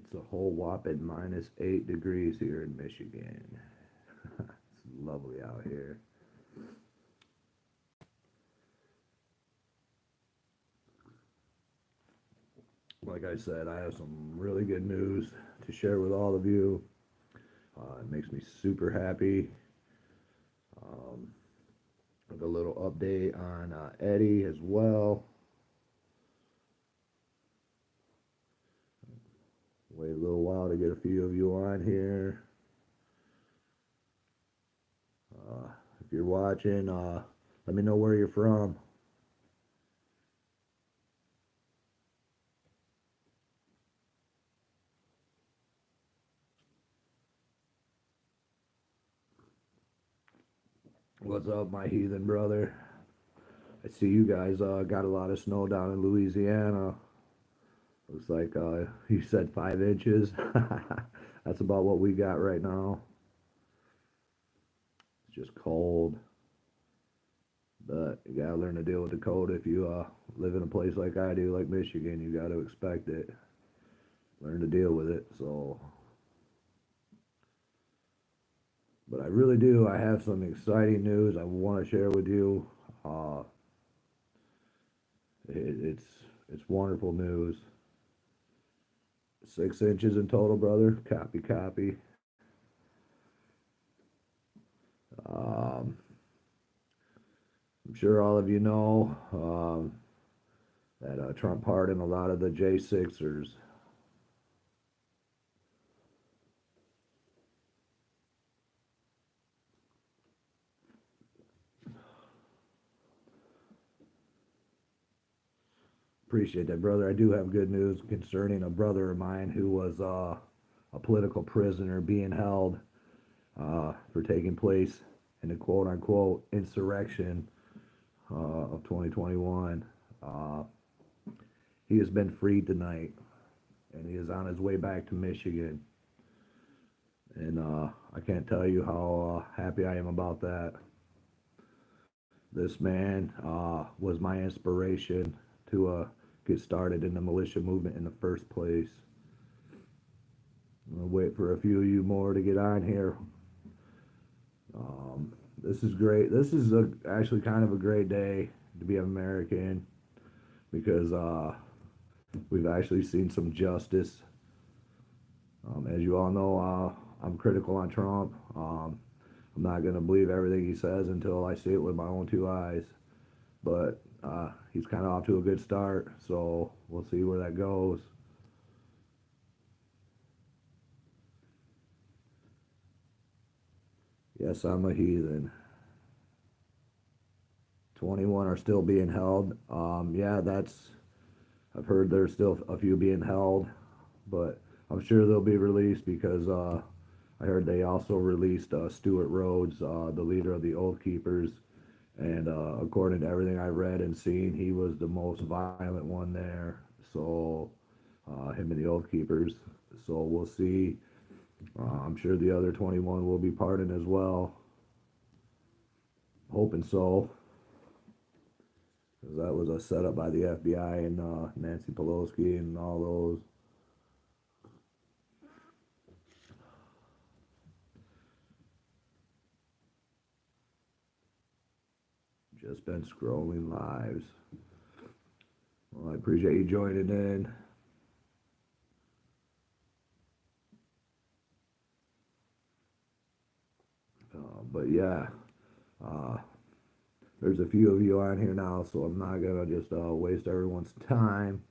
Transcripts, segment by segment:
It's a whole whopping -8 degrees here in Michigan. It's lovely out here. Like I said, I have some really good news to share with all of you. It makes me super happy. Um, with a little update on Eddie as well. Wait a little while to get a few of you on here. If you're watching, let me know where you're from. What's up, my heathen brother? I see you guys got a lot of snow down in Louisiana. Looks like you said 5 inches. That's about what we got right now. It's just cold. But you gotta learn to deal with the cold if you live in a place like I do, like Michigan. You gotta expect it. Learn to deal with it. So, but I really do. I have some exciting news I want to share with you. Uh, it's wonderful news. 6 inches in total, brother. Copy, copy. Um, I'm sure all of you know that Trump pardoned a lot of the J6ers. Appreciate that, brother. I do have good news concerning a brother of mine who was a political prisoner being held for taking place in the quote unquote insurrection of 2021. Uh, he has been freed tonight and he is on his way back to Michigan. And I can't tell you how happy I am about that. This man was my inspiration to get started in the militia movement in the first place. I'm gonna wait for a few of you more to get on here. This is great. This is actually kind of a great day to be an American because we've actually seen some justice. As you all know, I'm critical on Trump. I'm not going to believe everything he says until I see it with my own two eyes. But he's kind of off to a good start, so we'll see where that goes. Yes, I'm a heathen. 21 are still being held. Yeah, I've heard there's still a few being held, but I'm sure they'll be released because I heard they also released Stuart Rhodes, the leader of the Oath Keepers, and according to everything I read and seen, he was the most violent one there. So him and the Oath Keepers. So we'll see. I'm sure the other 21 will be pardoned as well. Hoping so. Because that was a setup by the FBI and Nancy Pelosi and all those. Just been scrolling lives. Well, I appreciate you joining in. But yeah, uh, there's a few of you on here now, so I'm not gonna just waste everyone's time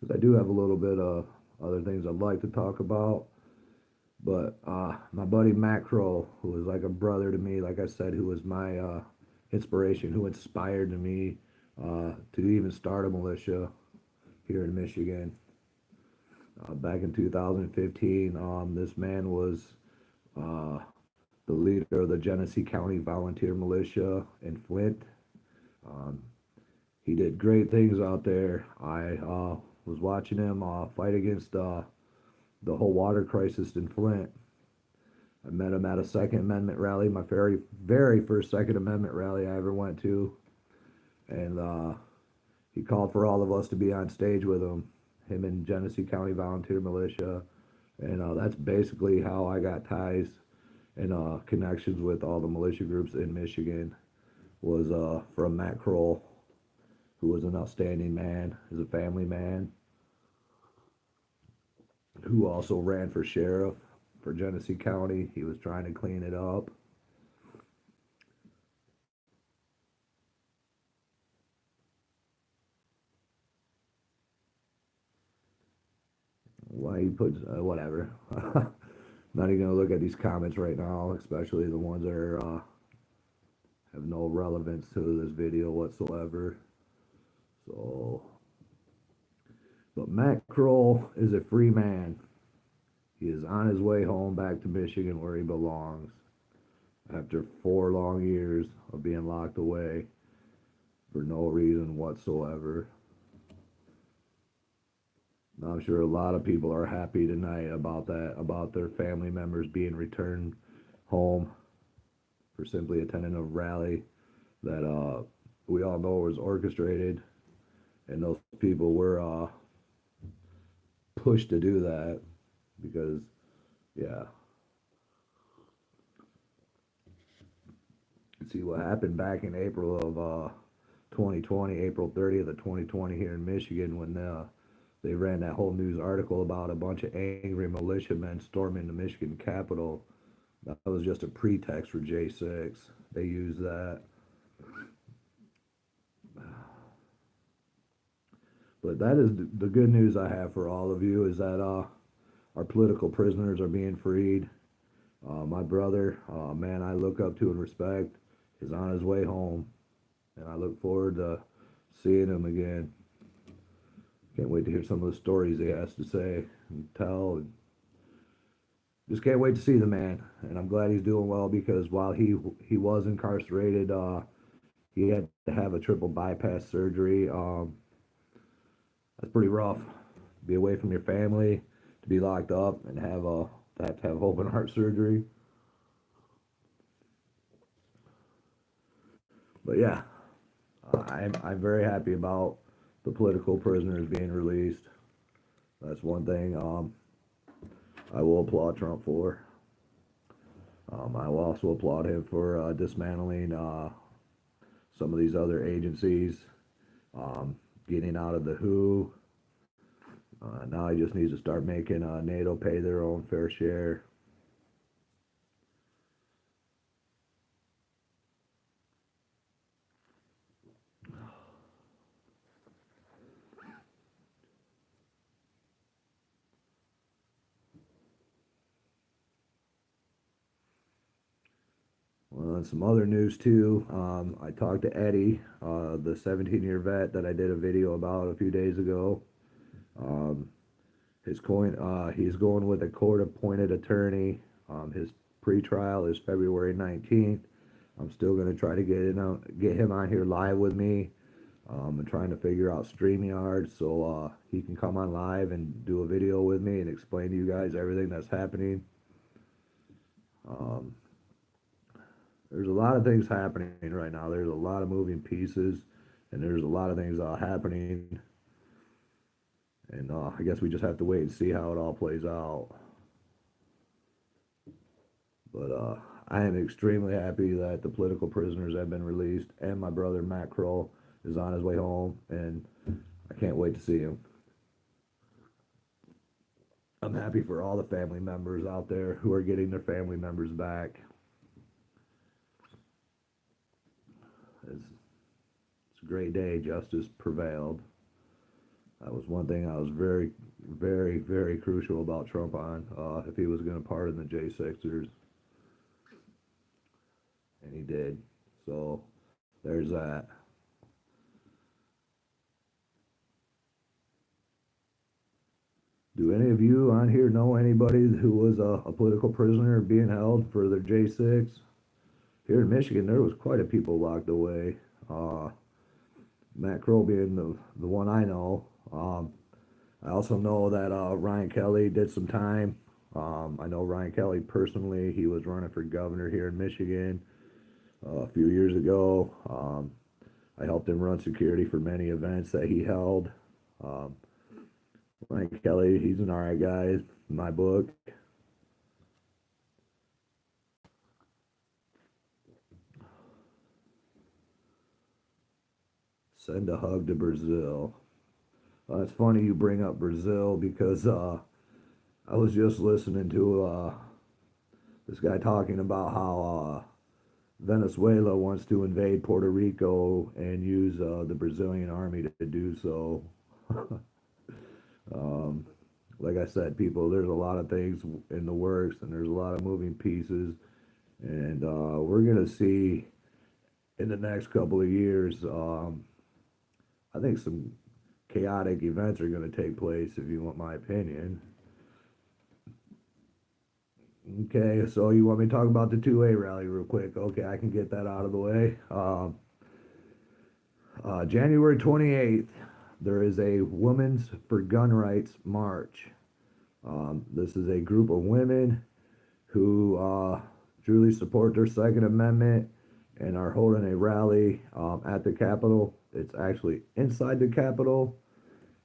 because I do have a little bit of other things I'd like to talk about. But my buddy Matt Croll, who was like a brother to me, like I said, who was my inspiration, who inspired me to even start a militia here in Michigan. Back in 2015, this man was uh, the leader of the Genesee County Volunteer Militia in Flint. Um, he did great things out there. I was watching him fight against the whole water crisis in Flint. I met him at a Second Amendment rally, my very first Second Amendment rally I ever went to, and he called for all of us to be on stage with him and Genesee County Volunteer Militia. And that's basically how I got ties and connections with all the militia groups in Michigan was from Matt Croll, who was an outstanding man, is a family man, who also ran for sheriff for Genesee County. He was trying to clean it up. Why he puts whatever. Not even gonna look at these comments right now, especially the ones that are have no relevance to this video whatsoever. So, but Matt Kroll is a free man. He is on his way home back to Michigan where he belongs after 4 long years of being locked away for no reason whatsoever. Now, I'm sure a lot of people are happy tonight about that, about their family members being returned home for simply attending a rally that we all know was orchestrated, and those people were pushed to do that because, yeah. See what happened back in April of 2020, April 30th of 2020 here in Michigan when they ran that whole news article about a bunch of angry militiamen storming the Michigan Capitol. That was just a pretext for J6. They used that. But that is the good news I have for all of you is that our political prisoners are being freed. My brother, man, I look up to and respect, is on his way home, and I look forward to seeing him again. Can't wait to hear some of the stories he has to say and tell. And just can't wait to see the man, and I'm glad he's doing well because while he was incarcerated, he had to have a triple bypass surgery. That's pretty rough. Be away from your family, to be locked up, and to have open heart surgery. But yeah, I'm very happy about the political prisoners being released. That's one thing I will applaud Trump for. I will also applaud him for dismantling some of these other agencies, getting out of the WHO. Now he just needs to start making NATO pay their own fair share. Well, and some other news too. I talked to Eddie, the 17-year vet that I did a video about a few days ago. He's going with a court-appointed attorney. His pre-trial is February 19th. I'm still going to try to get him on here live with me. I'm trying to figure out StreamYard so he can come on live and do a video with me and explain to you guys everything that's happening. There's a lot of things happening right now. There's a lot of moving pieces, and there's a lot of things happening. And I guess we just have to wait and see how it all plays out. But I am extremely happy that the political prisoners have been released, and my brother Matt Croll is on his way home, and I can't wait to see him. I'm happy for all the family members out there who are getting their family members back. It's a great day. Justice prevailed. That was one thing I was very, very, very crucial about Trump on, if he was going to pardon the J6ers. And he did. So there's that. Do any of you on here know anybody who was a political prisoner being held for their J6? Here in Michigan, there was quite a people locked away. Matt Crow being the one I know. I also know that Ryan Kelly did some time. I know Ryan Kelly personally. He was running for governor here in Michigan a few years ago. I helped him run security for many events that he held. Frank Kelly, he's an alright guy in my book. Send a hug to Brazil. It's funny you bring up Brazil because I was just listening to this guy talking about how Venezuela wants to invade Puerto Rico and use the Brazilian army to do so. um, like I said, people, there's a lot of things in the works and there's a lot of moving pieces. And we're going to see in the next couple of years, I think some chaotic events are going to take place, if you want my opinion. Okay, so you want me to talk about the 2A rally real quick? Okay, I can get that out of the way. January 28th, there is a Women's for Gun Rights March. This is a group of women who truly support their Second Amendment and are holding a rally at the Capitol. It's actually inside the Capitol,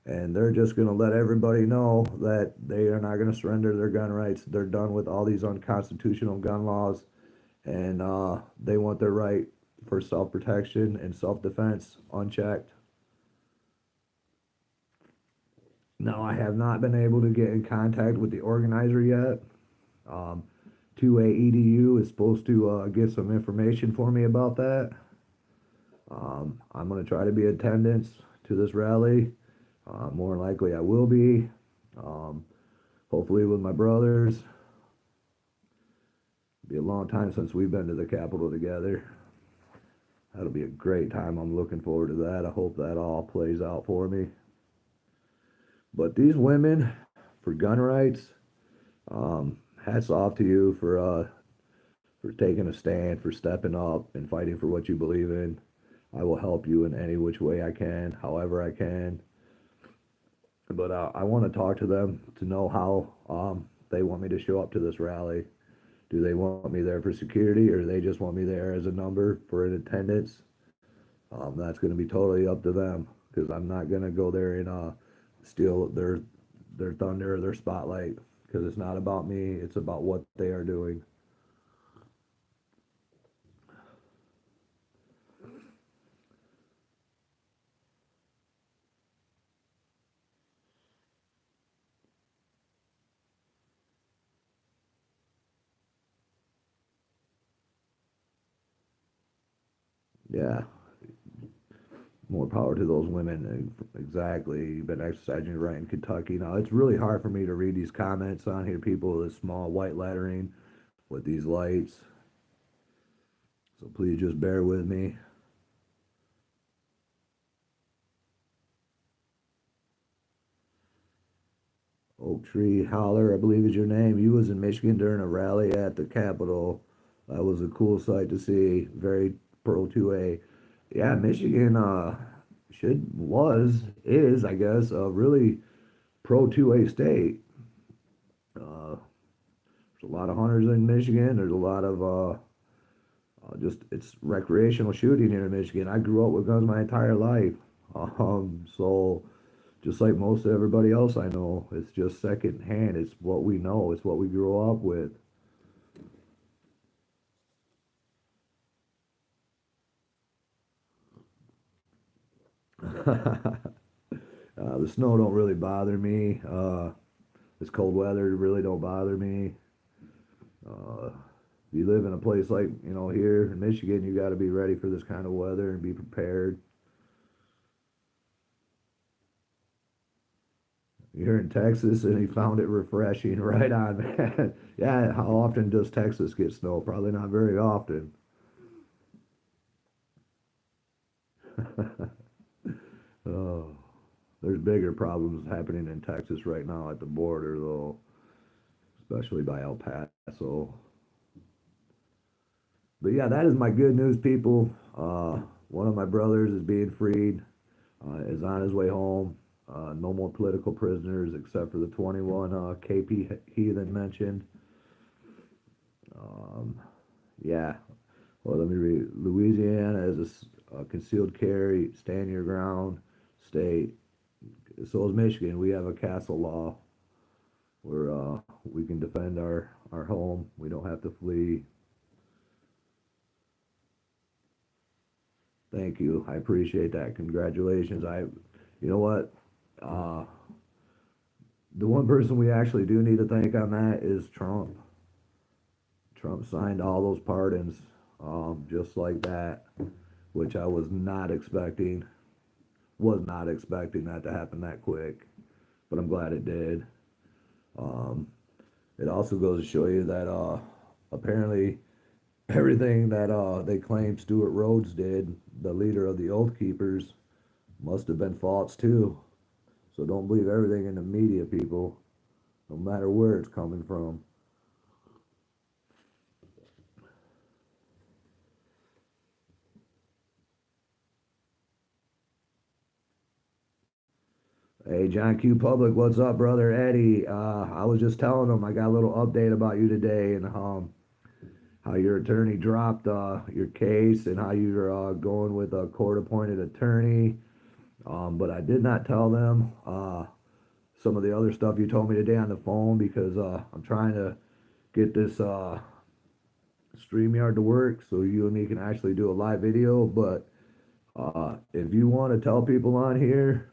and they're just going to let everybody know that they are not going to surrender their gun rights. They're done with all these unconstitutional gun laws, and they want their right for self-protection and self-defense unchecked. Now, I have not been able to get in contact with the organizer yet. Um, 2A EDU is supposed to get some information for me about that. I'm going to try to be in attendance to this rally. More likely, I will be. Um, Hopefully, with my brothers. It'll be a long time since we've been to the Capitol together. That'll be a great time. I'm looking forward to that. I hope that all plays out for me. But these women for gun rights, hats off to you for taking a stand, for stepping up and fighting for what you believe in. I will help you in any which way I can, however I can. But I want to talk to them to know how they want me to show up to this rally. Do they want me there for security, or do they just want me there as a number for an attendance? That's going to be totally up to them because I'm not going to go there and steal their thunder or their spotlight because it's not about me. It's about what they are doing. Yeah, more power to those women. Exactly. You've been exercising your right in Kentucky. Now, it's really hard for me to read these comments on here, people with small white lettering with these lights. So please just bear with me. Oak Tree Holler, I believe is your name. You was in Michigan during a rally at the Capitol. That was a cool sight to see. Very pro 2A. Yeah, Michigan is, I guess, a really pro 2A state. Uh, there's a lot of hunters in Michigan. There's a lot of just it's recreational shooting here in Michigan. I grew up with guns my entire life. So just like most of everybody else I know, it's just secondhand. It's what we know. It's what we grew up with. The snow don't really bother me. This cold weather really don't bother me. If you live in a place like here in Michigan, you got to be ready for this kind of weather and be prepared. You're in Texas and he found it refreshing. Right on, man. Yeah, how often does Texas get snow? Probably not very often. Oh, there's bigger problems happening in Texas right now at the border, though, especially by El Paso. But yeah, that is my good news, people. One of my brothers is being freed, is on his way home. No more political prisoners except for the 21 KP heathen mentioned. Um, yeah, well, let me read. Louisiana is a concealed carry, stand your ground state. so is Michigan. We have a castle law where we can defend our home. We don't have to flee. Thank you. I appreciate that. Congratulations. You know what? Uh, the one person we actually do need to thank on that is Trump. Trump signed all those pardons, just like that, which I was not expecting. Was not expecting that to happen that quick, but I'm glad it did. Um, it also goes to show you that apparently everything that they claim Stuart Rhodes did, the leader of the Oath Keepers, must have been false too. So don't believe everything in the media, people, no matter where it's coming from. Hey, John Q. Public, what's up, brother Eddie? I was just telling him I got a little update about you today and how your attorney dropped your case and how you're going with a court-appointed attorney. But I did not tell them some of the other stuff you told me today on the phone because I'm trying to get this StreamYard to work so you and me can actually do a live video. But if you want to tell people on here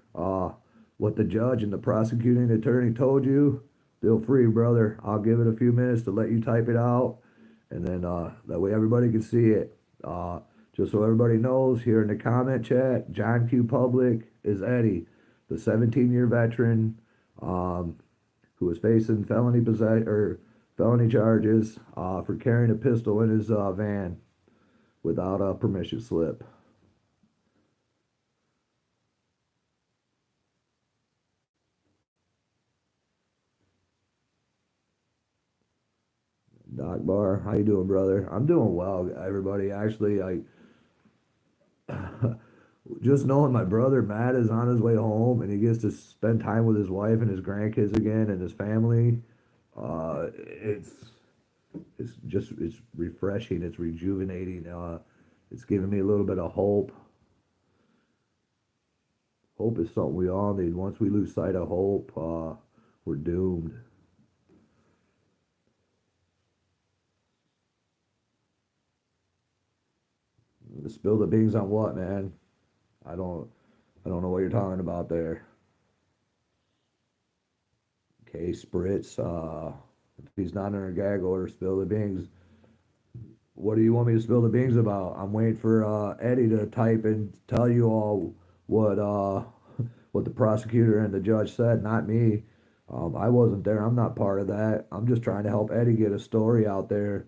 what the judge and the prosecuting attorney told you, feel free, brother. I'll give it a few minutes to let you type it out, and then that way everybody can see it. Just so everybody knows, here in the comment chat, John Q. Public is Eddie, the 17-year veteran who is facing felony charges for carrying a pistol in his van without a permission slip. Doc Bar, how you doing, brother? I'm doing well, everybody. Actually, just knowing my brother Matt is on his way home and he gets to spend time with his wife and his grandkids again and his family, it's refreshing. It's rejuvenating. It's giving me a little bit of hope. Hope is something we all need. Once we lose sight of hope, we're doomed. Spill the beans on what, man? I don't I don't know what you're talking about there. Okay, Spritz. If he's not under a gag order, spill the beans. What do you want me to spill the beans about? I'm waiting for Eddie to type and tell you all what what the prosecutor and the judge said, not me. I wasn't there. I'm not part of that. I'm just trying to help Eddie get a story out there.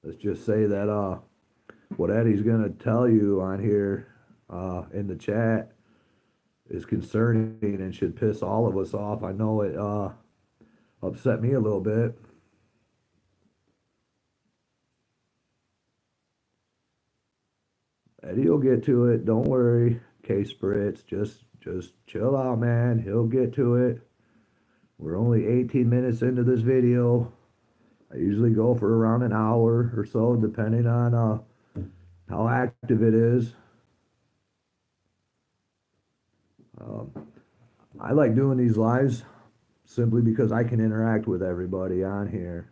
Let's just say that what Eddie's gonna tell you on here in the chat is concerning and should piss all of us off. I know it upset me a little bit. Eddie will get to it. Don't worry, Case Spritz. Just chill out, man. He'll get to it. We're only 18 minutes into this video. I usually go for around an hour or so, depending on how active it is. Um, I like doing these lives simply because I can interact with everybody on here.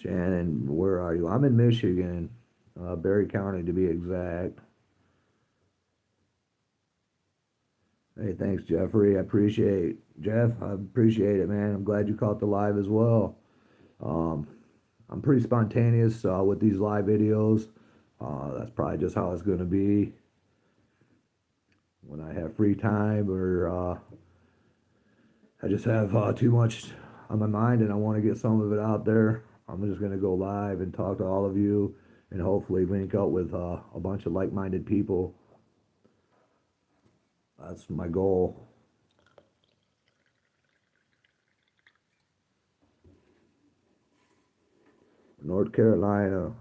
Shannon, where are you? I'm in Michigan, Berry County to be exact. Hey, thanks, Jeffrey. I appreciate it, man. I'm glad you caught the live as well. Um, I'm pretty spontaneous with these live videos. That's probably just how it's going to be when I have free time or I just have too much on my mind and I want to get some of it out there. I'm just going to go live and talk to all of you and hopefully link up with a bunch of like-minded people. That's my goal. North Carolina.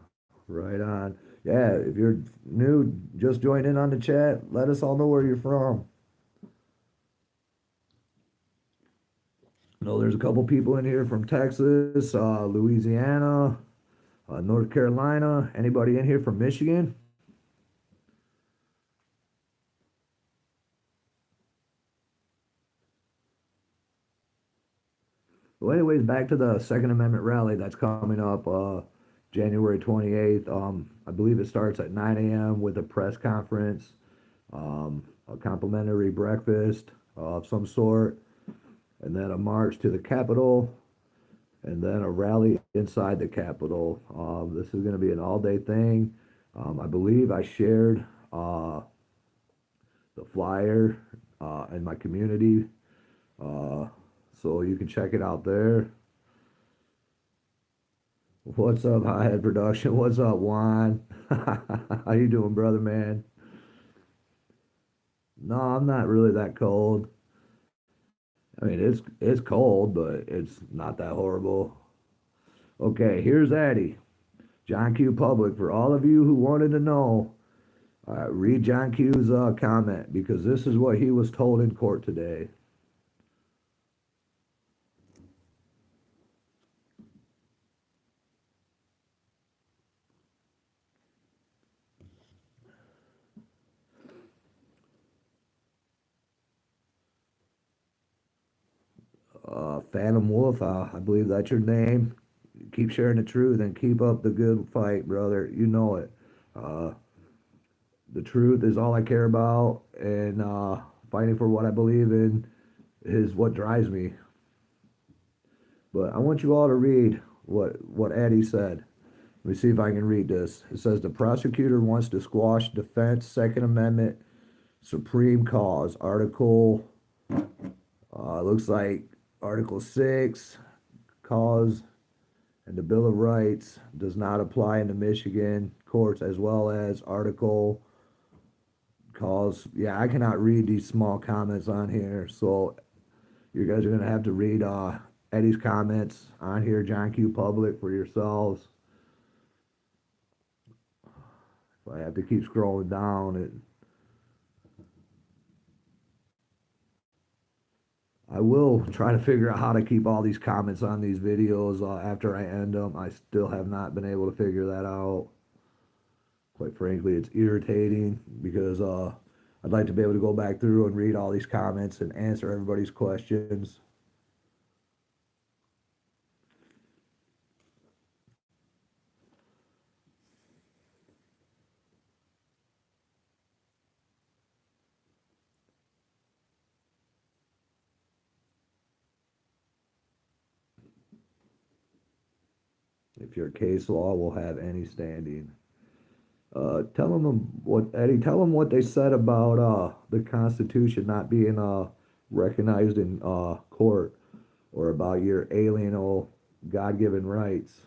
Right on. Yeah, if you're new, just join in on the chat. Let us all know where you're from. No, there's a couple people in here from Texas, Louisiana, North Carolina. Anybody in here from Michigan? Well, anyways, back to the Second Amendment rally that's coming up January 28th. I believe it starts at 9 a.m. with a press conference, a complimentary breakfast of some sort, and then a march to the Capitol, and then a rally inside the Capitol. This is going to be an all-day thing. I believe I shared the flyer in my community, uh, so you can check it out there. What's up, Highhead Production? What's up, Juan? How you doing, brother, man? No, I'm not really that cold. I mean, it's cold, but it's not that horrible. Okay, here's Eddie. John Q. Public. For all of you who wanted to know, read John Q's comment because this is what he was told in court today. Phantom Wolf, I believe that's your name. Keep sharing the truth and keep up the good fight, brother. You know it. Uh, the truth is all I care about, and fighting for what I believe in is what drives me. But I want you all to read what Eddie said. Let me see if I can read this. It says the prosecutor wants to squash defense Second Amendment supreme cause. Article looks like Article 6 cause and the Bill of Rights does not apply in the Michigan courts, as well as Article cause. Yeah, I cannot read these small comments on here, so you guys are gonna have to read Eddie's comments on here, John Q. Public, for yourselves. If I have to keep scrolling down, I will try to figure out how to keep all these comments on these videos after I end them. I still have not been able to figure that out. Quite frankly, it's irritating because I'd like to be able to go back through and read all these comments and answer everybody's questions. If your case law will have any standing. Tell them what Eddie. Tell them what they said about the Constitution not being recognized in court, or about your alienable God-given rights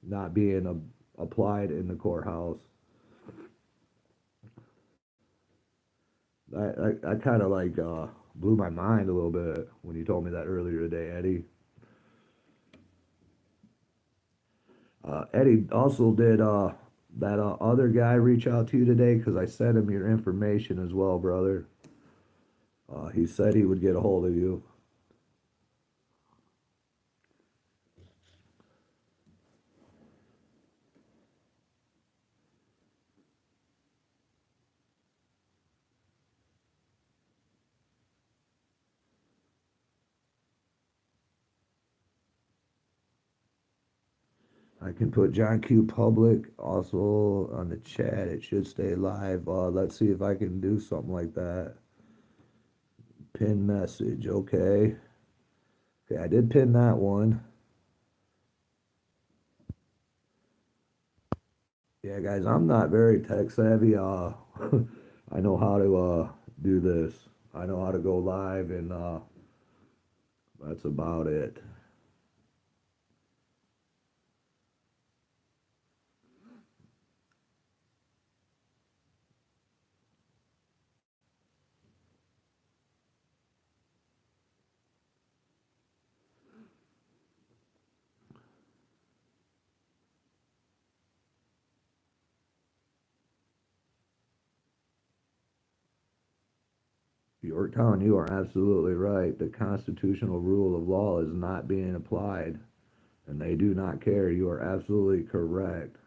not being applied in the courthouse. I kind of like blew my mind a little bit when you told me that earlier today, Eddie. Eddie also did that other guy reach out to you today because I sent him your information as well, brother. He said he would get a hold of you. I can put John Q Public also on the chat. It should stay live. Let's see if I can do something like that. Pin message. Okay. Okay, I did pin that one. Yeah, guys, I'm not very tech savvy. I know how to do this. I know how to go live, and that's about it. Yorktown, you are absolutely right. The constitutional rule of law is not being applied, and they do not care. You are absolutely correct.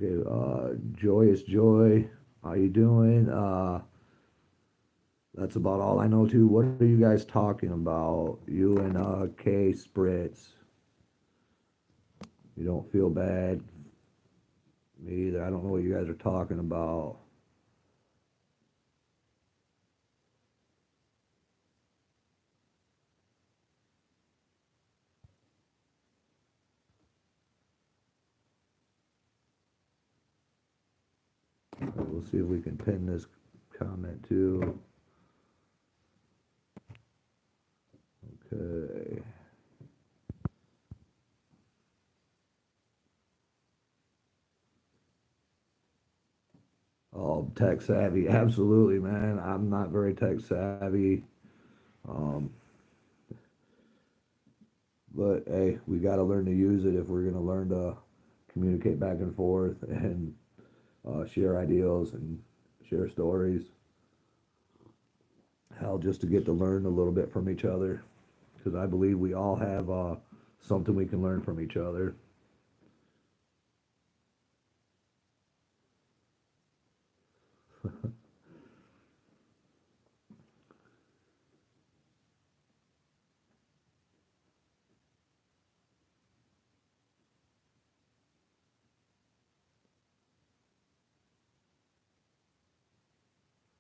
Okay, Joyous Joy, how you doing? That's about all I know too. What are you guys talking about? You and K Spritz. You don't feel bad? Me either. I don't know what you guys are talking about. We'll see if we can pin this comment too. Okay. Oh, tech savvy. Absolutely, man. I'm not very tech savvy. Um, but hey, we got to learn to use it if we're going to learn to communicate back and forth and share ideals and share stories. Hell, just to get to learn a little bit from each other. Because I believe we all have something we can learn from each other.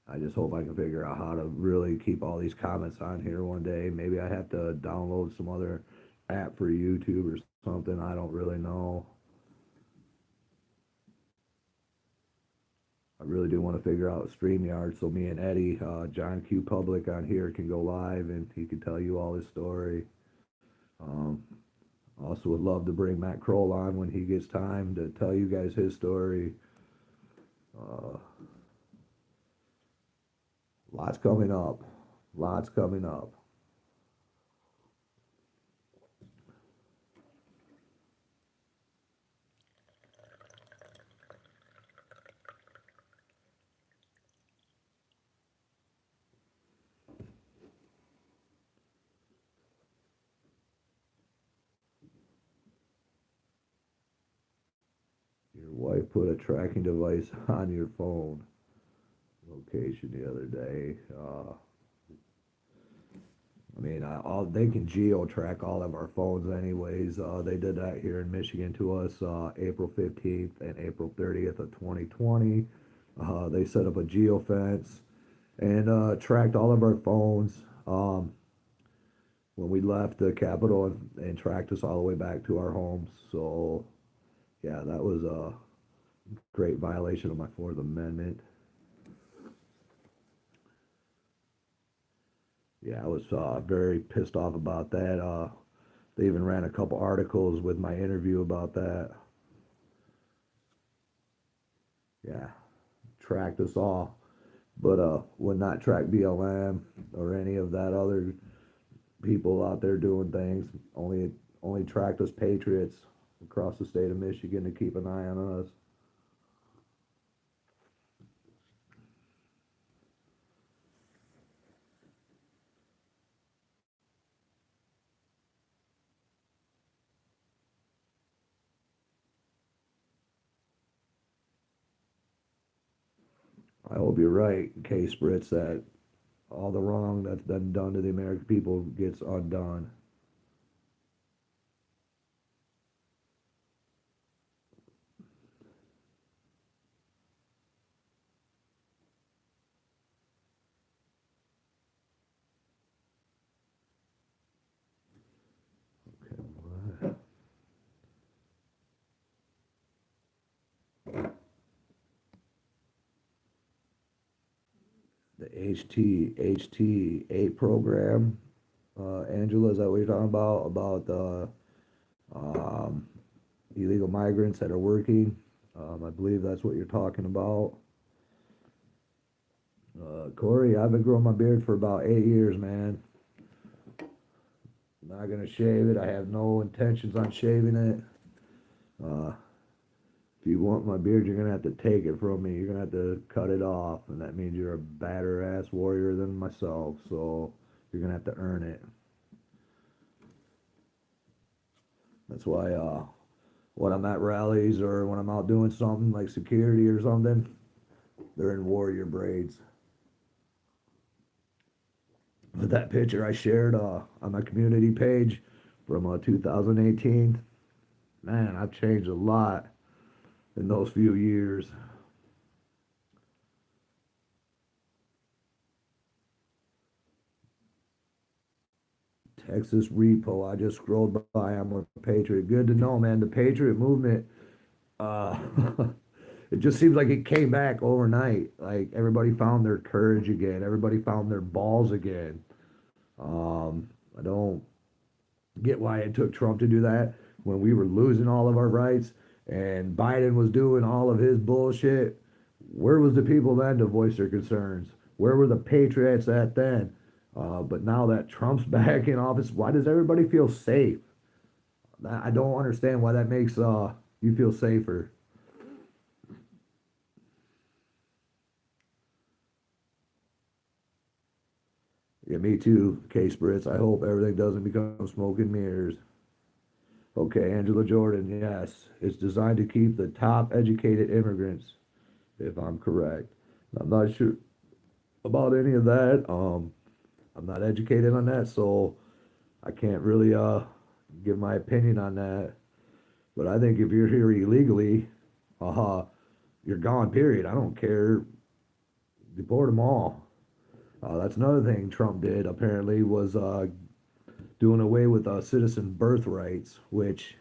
I just hope I can figure out how to really keep all these comments on here one day. Maybe I have to download some other app for YouTube or something. I don't really know. I really do want to figure out StreamYard so me and Eddie, John Q. Public on here can go live and he can tell you all his story. Um, also would love to bring Matt Croll on when he gets time to tell you guys his story. Uh, Lots coming up. Lots coming up. Your wife put a tracking device on your phone location the other day. I mean, all they can geo track all of our phones, anyways. They did that here in Michigan to us April 15th and April 30th of 2020. They set up a geo fence and tracked all of our phones when we left the Capitol and tracked us all the way back to our homes. So, yeah, that was a great violation of my Fourth Amendment. Yeah, I was very pissed off about that. They even ran a couple articles with my interview about that. Yeah, tracked us all, but would not track BLM or any of that other people out there doing things. Only tracked us patriots across the state of Michigan to keep an eye on us. I hope you're right, K. Spritz, that all the wrong that's been done to the American people gets undone. Okay, the HT8 program. Angela, is that what you're talking about? About the um, illegal migrants that are working? I believe that's what you're talking about. Corey, I've been growing my beard for about 8 years, man. I'm not gonna shave it. I have no intentions on shaving it. Uh, if you want my beard, you're gonna have to take it from me. You're gonna have to cut it off, and that means you're a badder ass warrior than myself. So you're gonna have to earn it. That's why when I'm at rallies or when I'm out doing something like security or something, they're in warrior braids. But that picture I shared on my community page from 2018, man, I've changed a lot in those few years. Texas Repo, I just scrolled by. I'm with Patriot. Good to know, man. The Patriot movement, uh, it just seems like it came back overnight. Like everybody found their courage again. Everybody found their balls again. I don't get why it took Trump to do that when we were losing all of our rights and Biden was doing all of his bullshit. Where was the people then to voice their concerns? Where were the patriots at then? But now that Trump's back in office, why does everybody feel safe? I don't understand why that makes you feel safer. Yeah, me too, K Spritz. I hope everything doesn't become smoke and mirrors. Okay, Angela Jordan, yes. It's designed to keep the top educated immigrants, if I'm correct. I'm not sure about any of that. I'm not educated on that, so I can't really give my opinion on that. But I think if you're here illegally, uh, you're gone, period. I don't care. Deport them all. That's another thing Trump did, apparently, was doing away with citizen birthrights, which,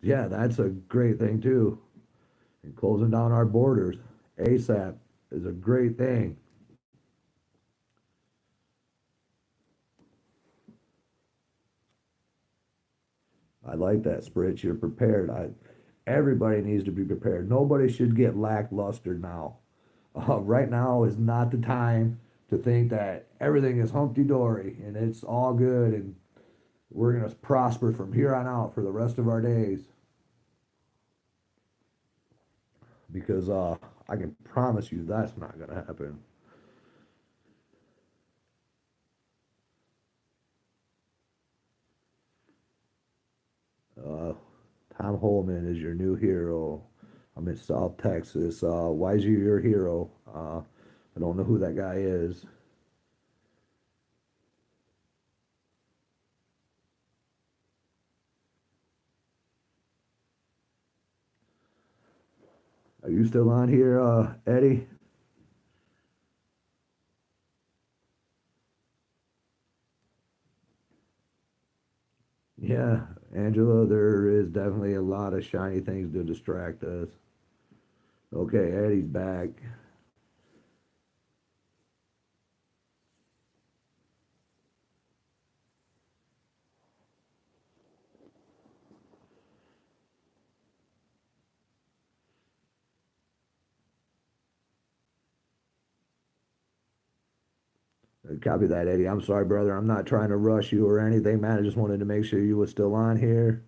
yeah, that's a great thing, too. And closing down our borders ASAP is a great thing. I like that, Spritz. You're prepared. Everybody needs to be prepared. Nobody should get lackluster now. Right now is not the time to think that everything is humpty dory and it's all good and we're going to prosper from here on out for the rest of our days. Because I can promise you that's not going to happen. Uh, Tom Holman is your new hero. I'm in South Texas. Why is he your hero? I don't know who that guy is. Are you still on here, Eddie? Yeah, Angela, there is definitely a lot of shiny things to distract us. Okay, Eddie's back. Copy that, Eddie. I'm sorry, brother. I'm not trying to rush you or anything, man. I just wanted to make sure you were still on here.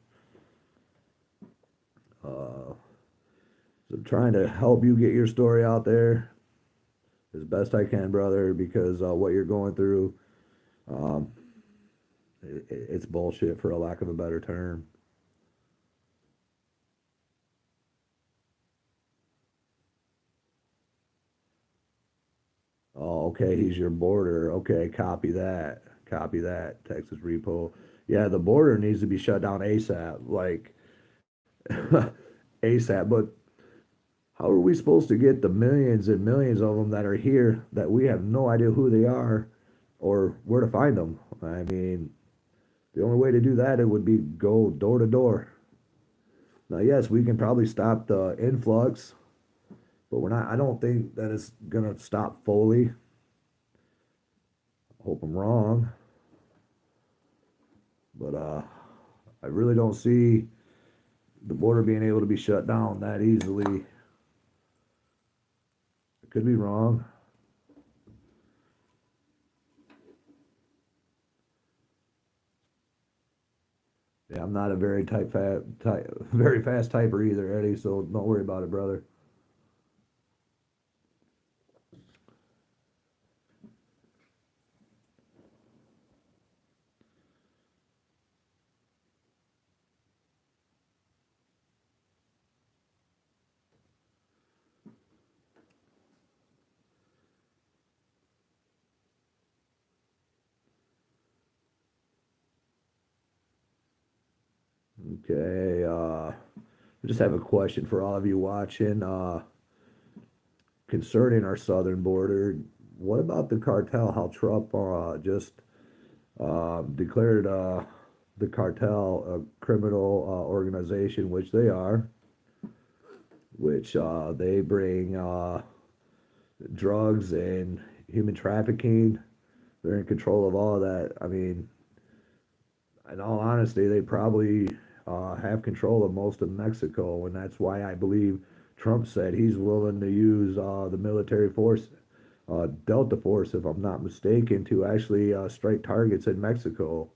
Uh, so trying to help you get your story out there as best I can, brother, because what you're going through, um, it's bullshit for a lack of a better term. Oh, okay, he's your border. Okay, copy that. Copy that, Texas Repo. Yeah, the border needs to be shut down ASAP, like ASAP. But how are we supposed to get the millions and millions of them that are here that we have no idea who they are or where to find them? I mean, the only way to do that it would be go door to door. Now, yes, we can probably stop the influx, but we're not. I don't think that it's gonna stop fully. Hope I'm wrong, but I really don't see the border being able to be shut down that easily. Could be wrong. Yeah, I'm not a very fast typer either, Eddie. So don't worry about it, brother. Okay. I just have a question for all of you watching. Concerning our southern border, what about the cartel? How Trump just declared the cartel a criminal organization, which they are, which they bring drugs and human trafficking. They're in control of all of that. I mean, in all honesty, they probably have control of most of Mexico, and that's why I believe Trump said he's willing to use the military force, Delta Force, if I'm not mistaken, to actually strike targets in Mexico.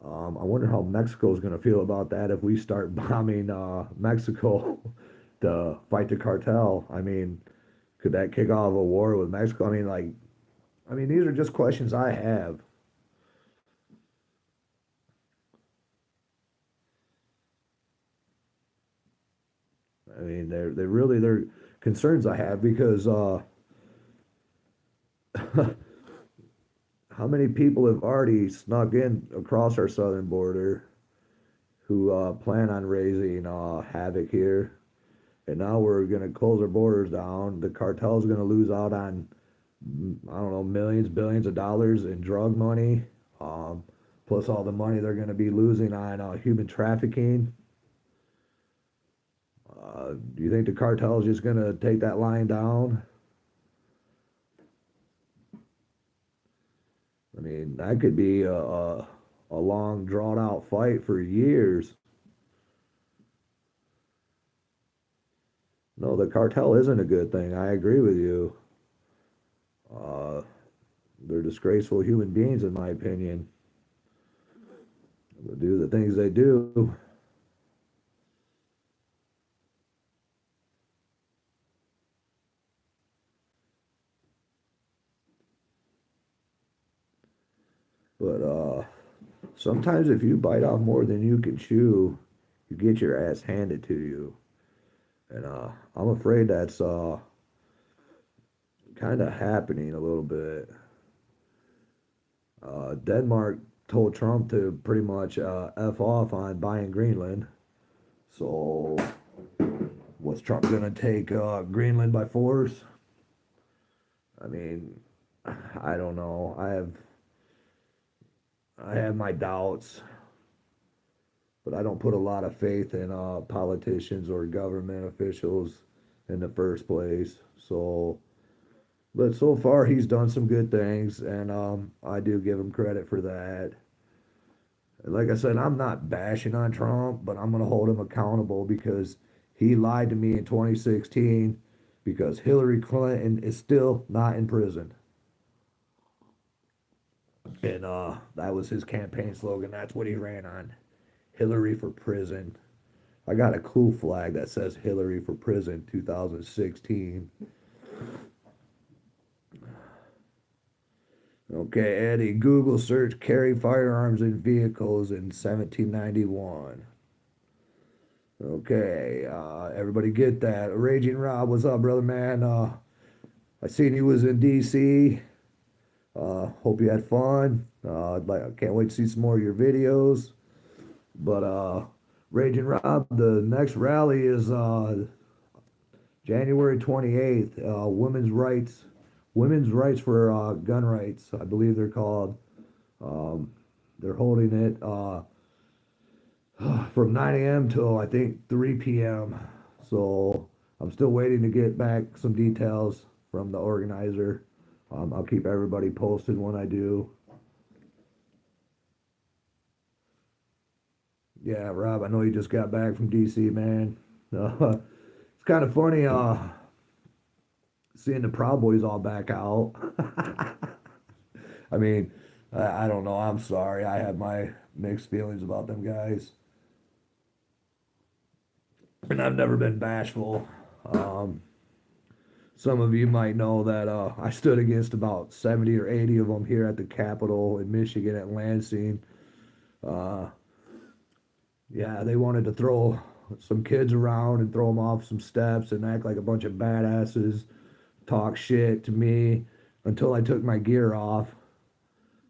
I wonder how Mexico is going to feel about that if we start bombing Mexico to fight the cartel. I mean, could that kick off a war with Mexico? I mean, these are just questions I have. I mean, they're concerns I have because how many people have already snuck in across our southern border who plan on raising havoc here, and now we're going to close our borders down. The cartel's going to lose out on I don't know millions, billions of dollars in drug money, plus all the money they're going to be losing on human trafficking. Do you think the cartel is just going to take that line down? I mean, that could be a long, drawn out fight for years. No, the cartel isn't a good thing. I agree with you. Uh, they're disgraceful human beings, in my opinion. They do the things they do. But sometimes if you bite off more than you can chew, you get your ass handed to you. And I'm afraid that's kind of happening a little bit. Denmark told Trump to pretty much F off on buying Greenland. So, what's Trump going to take Greenland by force? I mean, I don't know. I have my doubts, but I don't put a lot of faith in politicians or government officials in the first place. So, but so far he's done some good things, and I do give him credit for that. And like I said, I'm not bashing on Trump, but I'm going to hold him accountable because he lied to me in 2016 because Hillary Clinton is still not in prison. And that was his campaign slogan. That's what he ran on. Hillary for prison. I got a cool flag that says Hillary for prison 2016. Okay, Eddie, Google search carry firearms in vehicles in 1791. Okay, everybody get that. Raging Rob, what's up, brother man? I seen you was in DC. Hope you had fun. I can't wait to see some more of your videos. But Raging Rob, the next rally is January 28th. Women's rights for gun rights, I believe they're called. Um, they're holding it from 9 a.m. till I think 3 p.m. So I'm still waiting to get back some details from the organizer. I'll keep everybody posted when I do. Yeah, Rob, I know you just got back from DC, man. It's kind of funny. seeing the Proud Boys all back out. I mean, I don't know. I'm sorry. I have my mixed feelings about them guys. And I've never been bashful. Um, some of you might know that I stood against about 70 or 80 of them here at the Capitol in Michigan at Lansing. Uh, yeah, they wanted to throw some kids around and throw them off some steps and act like a bunch of badasses, talk shit to me until I took my gear off.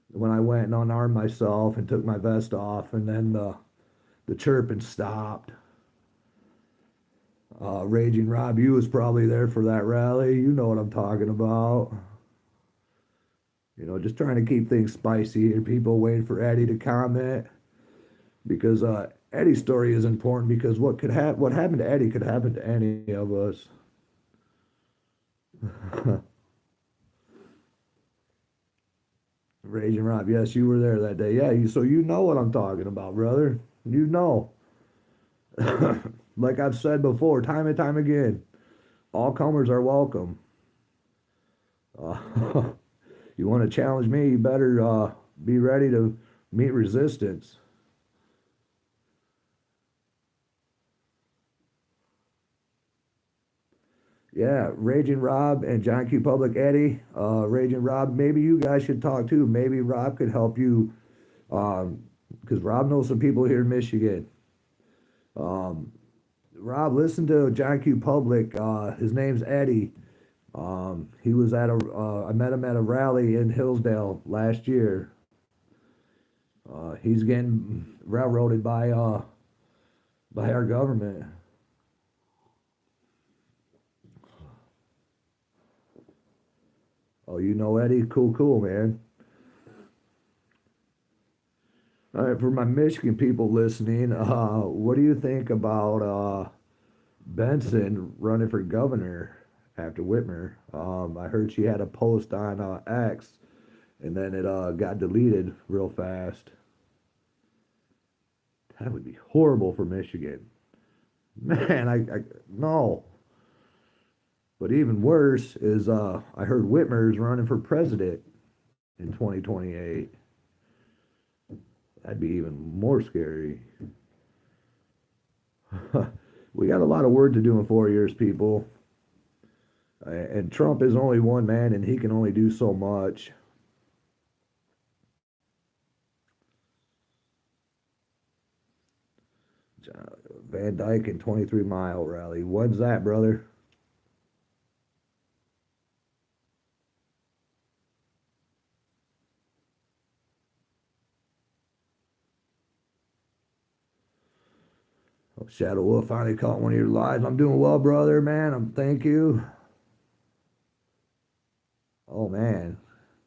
When I went and unarmed myself and took my vest off, and then the chirping stopped. Raging Rob, you was probably there for that rally. You know what I'm talking about. You know, just trying to keep things spicy here. People waiting for Eddie to comment because Eddie's story is important because what happened to Eddie could happen to any of us. Raging Rob, yes, you were there that day. Yeah, so you know what I'm talking about, brother. You know. Like I've said before, time and time again, all comers are welcome. Uh, you want to challenge me, you better be ready to meet resistance. Yeah, Raging Rob and John Q. Public Eddie, Raging Rob, maybe you guys should talk too. Maybe Rob could help you because Rob knows some people here in Michigan. Um, Rob, listen to John Q. Public. His name's Eddie. He was at I met him at a rally in Hillsdale last year. He's getting railroaded by our government. Oh, you know Eddie? Cool, cool, man. All right, for my Michigan people listening, what do you think about Benson running for governor after Whitmer? I heard she had a post on X, and then it got deleted real fast. That would be horrible for Michigan. Man, I no. But even worse is I heard Whitmer's running for president in 2028. That'd be even more scary. We got a lot of work to do in 4 years, people. And Trump is only one man, and he can only do so much. Van Dyke and 23-mile rally. When's that, brother? Oh, Shadow Wolf finally caught one of your lives. I'm doing well, brother, man. Thank you. Oh, man.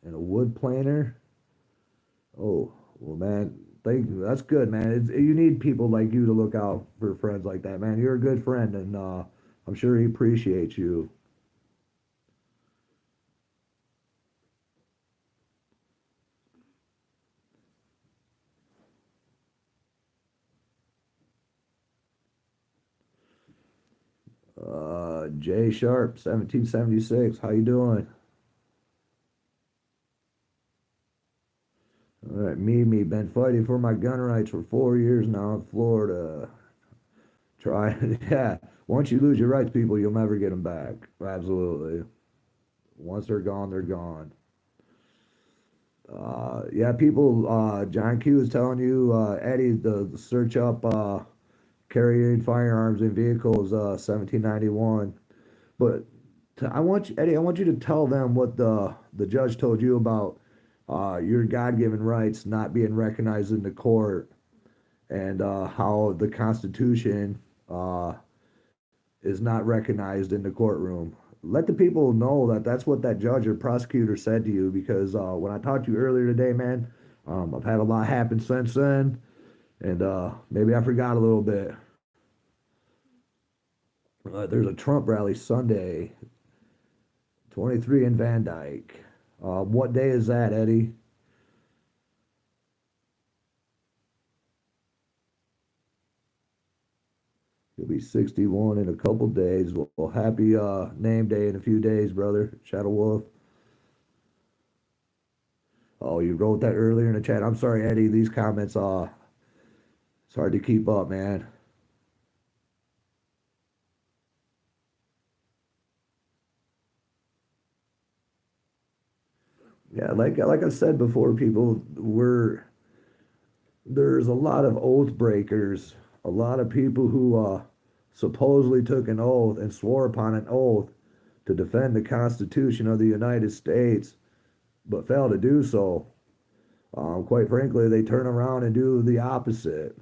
And a wood planer. Oh, well, man. Thank you. That's good, man. You need people like you to look out for friends like that, man. You're a good friend, and I'm sure he appreciates you. Jay Sharp, 1776. How you doing? All right, me, been fighting for my gun rights for 4 years now in Florida. Try, yeah. Once you lose your rights, people, you'll never get them back. Absolutely. Once they're gone, they're gone. Yeah, people. John Q is telling you, Eddie, the search up carrying firearms in vehicles, 1791. But I want you, Eddie, I want you to tell them what the judge told you about your God-given rights not being recognized in the court, and how the Constitution is not recognized in the courtroom. Let the people know that that's what that judge or prosecutor said to you, because when I talked to you earlier today, man, I've had a lot happen since then, and maybe I forgot a little bit. There's a Trump rally Sunday, 23 in Van Dyke. What day is that, Eddie? You'll be 61 in a couple days. Well, happy name day in a few days, brother. Shadow Wolf. Oh, you wrote that earlier in the chat. I'm sorry, Eddie. These comments, it's hard to keep up, man. Yeah, like I said before, people, there's a lot of oath breakers, a lot of people who supposedly took an oath and swore upon an oath to defend the Constitution of the United States, but failed to do so. Quite frankly, they turn around and do the opposite.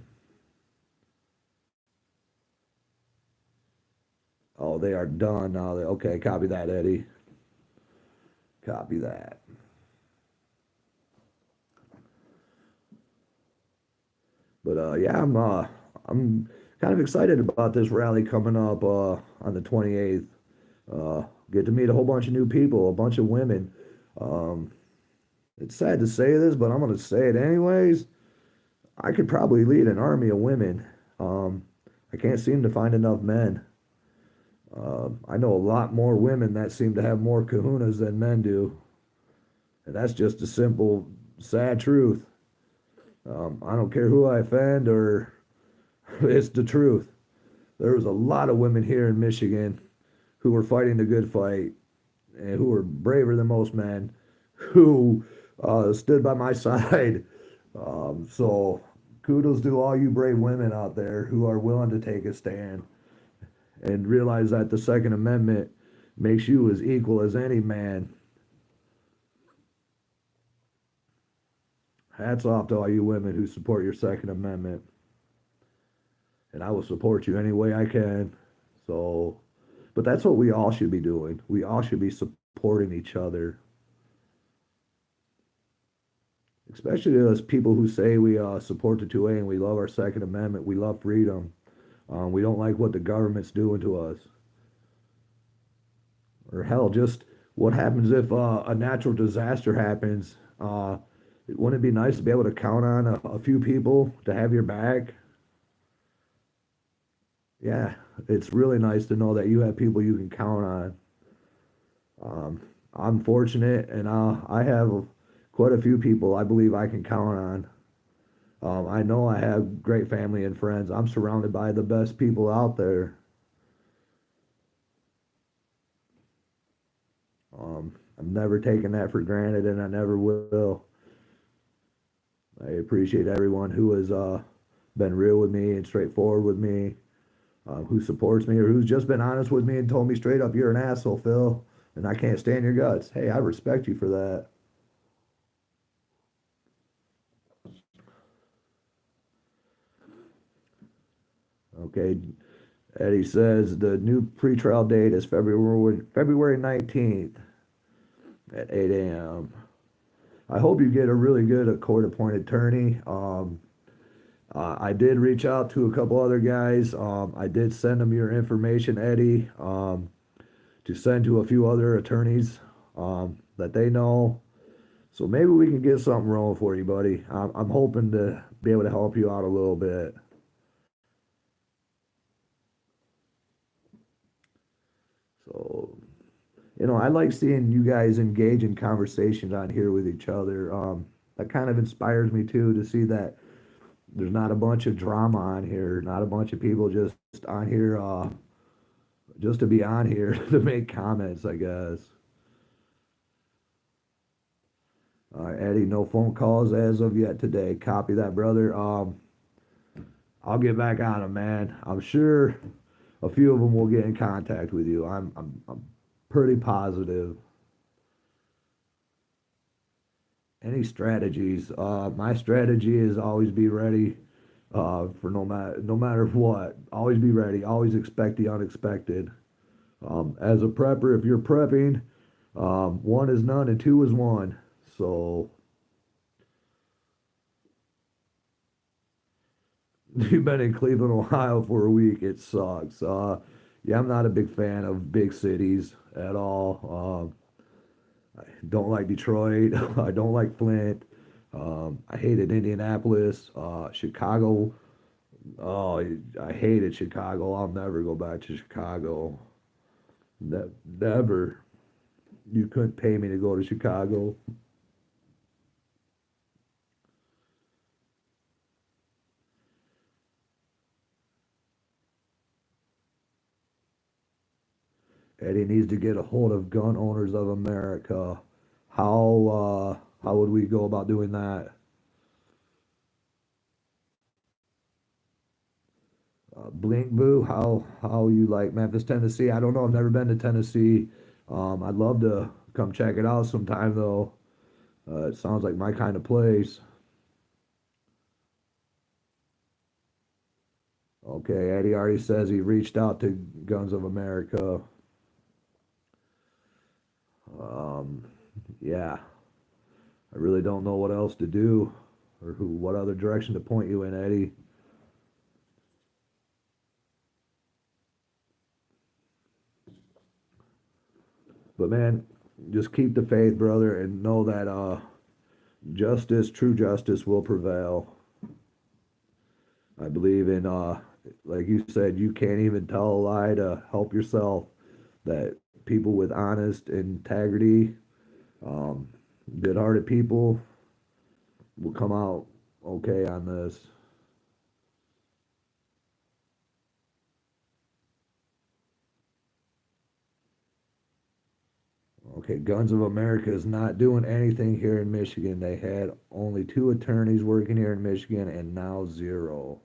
Oh, they are done now. Okay, copy that, Eddie. Copy that. But yeah, I'm kind of excited about this rally coming up on the 28th. Get to meet a whole bunch of new people, a bunch of women. Um, it's sad to say this, but I'm going to say it anyways. I could probably lead an army of women. I can't seem to find enough men. I know a lot more women that seem to have more kahunas than men do. And that's just a simple, sad truth. I don't care who I offend or it's the truth. There was a lot of women here in Michigan who were fighting the good fight and who were braver than most men who stood by my side. So kudos to all you brave women out there who are willing to take a stand and realize that the Second Amendment makes you as equal as any man. Hats off to all you women who support your Second Amendment. And I will support you any way I can. So, but that's what we all should be doing. We all should be supporting each other. Especially those people who say we support the 2A and we love our Second Amendment. We love freedom. We don't like what the government's doing to us. Or hell, just what happens if a natural disaster happens? Wouldn't it be nice to be able to count on a few people to have your back? Yeah, it's really nice to know that you have people you can count on. I'm fortunate, and I have quite a few people I believe I can count on. I know I have great family and friends. I'm surrounded by the best people out there. I've never taken that for granted, and I never will. I appreciate everyone who has been real with me and straightforward with me, who supports me or who's just been honest with me and told me straight up, "You're an asshole, Phil, and I can't stand your guts." Hey, I respect you for that. Okay, Eddie says the new pretrial date is February 19th at 8 a.m. I hope you get a really good court-appointed attorney. I did reach out to a couple other guys. I did send them your information, Eddie, to send to a few other attorneys that they know. So maybe we can get something rolling for you, buddy. I'm hoping to be able to help you out a little bit. So, I like seeing you guys engage in conversations on here with each other. That kind of inspires me too to see that there's not a bunch of drama on here, not a bunch of people just on here just to be on here to make comments, I guess. Eddie, no phone calls as of yet today. Copy that, brother. I'll get back on them, man. I'm sure a few of them will get in contact with you. I'm pretty positive. Any strategies? My strategy is always be ready for no matter what. Always be ready. Always expect the unexpected. As a prepper, if you're prepping, one is none and two is one. So you've been in Cleveland, Ohio for a week. It sucks. Yeah, I'm not a big fan of big cities at all. I don't like Detroit. I don't like Flint. I hated Indianapolis. Chicago Oh, I hated Chicago. I'll never go back to Chicago. Never. You couldn't pay me to go to Chicago. Eddie needs to get a hold of Gun Owners of America. How would we go about doing that? Blink Boo, how you like Memphis, Tennessee? I don't know. I've never been to Tennessee. I'd love to come check it out sometime though. It sounds like my kind of place. Okay, Eddie already says he reached out to Guns of America. Um, yeah, I really don't know what else to do or what other direction to point you in, Eddie. But man, just keep the faith, brother, and know that justice, true justice will prevail. I believe in like you said, you can't even tell a lie to help yourself. That people with honest integrity, um, good-hearted people will come out okay on this. Okay, Guns of America is not doing anything here in Michigan. They had only two attorneys working here in Michigan and now zero.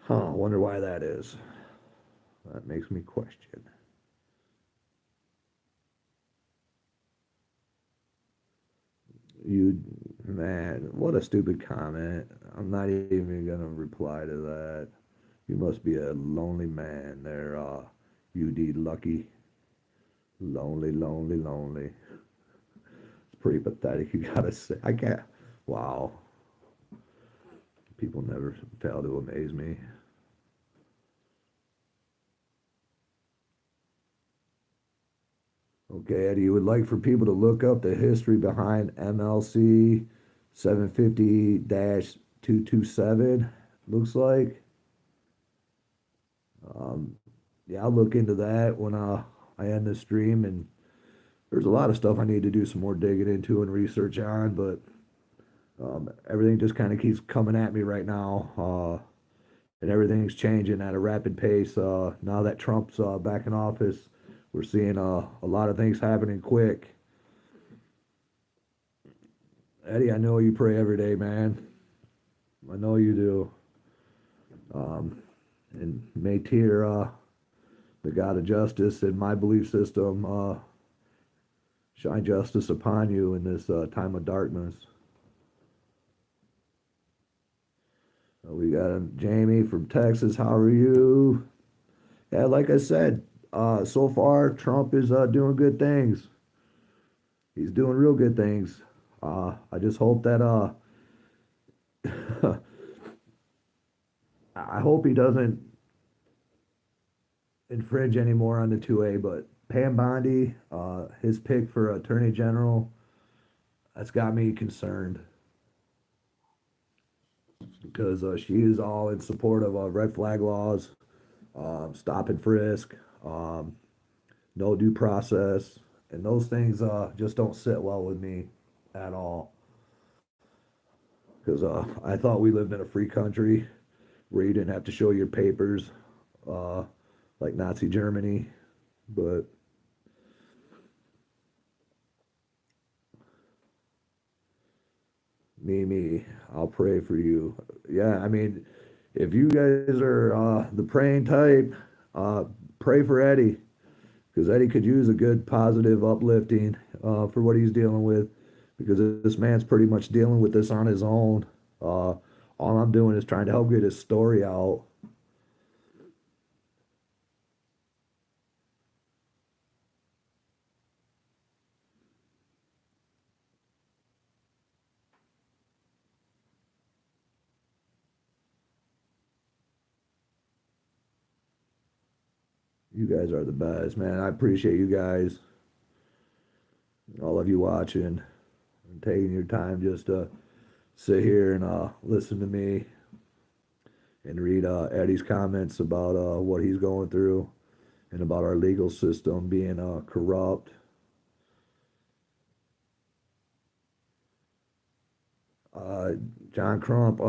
Huh, wonder why that is. That makes me question. You, man, what a stupid comment. I'm not even gonna reply to that. You must be a lonely man there, UD Lucky. Lonely, lonely, lonely. It's pretty pathetic, you gotta say. I can't. Wow. People never fail to amaze me. Okay, Eddie, you would like for people to look up the history behind MLC 750 227, looks like. Um, yeah, I'll look into that when I end the stream. And there's a lot of stuff I need to do some more digging into and research on, but everything just kind of keeps coming at me right now. And everything's changing at a rapid pace. Now that Trump's back in office, we're seeing a lot of things happening quick. Eddie, I know you pray every day, man. I know you do. Um, and may Tyr, the God of justice in my belief system, shine justice upon you in this time of darkness. We got Jamie from Texas. How are you? Yeah, like I said, so far Trump is doing good things. He's doing real good things. I just hope that I hope he doesn't infringe anymore on the 2A. But Pam Bondi, his pick for Attorney General, that's got me concerned because she is all in support of red flag laws, stop and frisk, um, no due process, and those things just don't sit well with me at all. Because I thought we lived in a free country where you didn't have to show your papers, uh, like Nazi Germany. But me, I'll pray for you. Yeah, I mean, if you guys are the praying type, uh, pray for Eddie because Eddie could use a good, positive, uplifting for what he's dealing with. Because this man's pretty much dealing with this on his own. All I'm doing is trying to help get his story out. You guys are the best, man. I appreciate you guys, all of you watching and taking your time just to sit here and listen to me. and read Eddie's comments about what he's going through and about our legal system being corrupt. Uh, John Crump,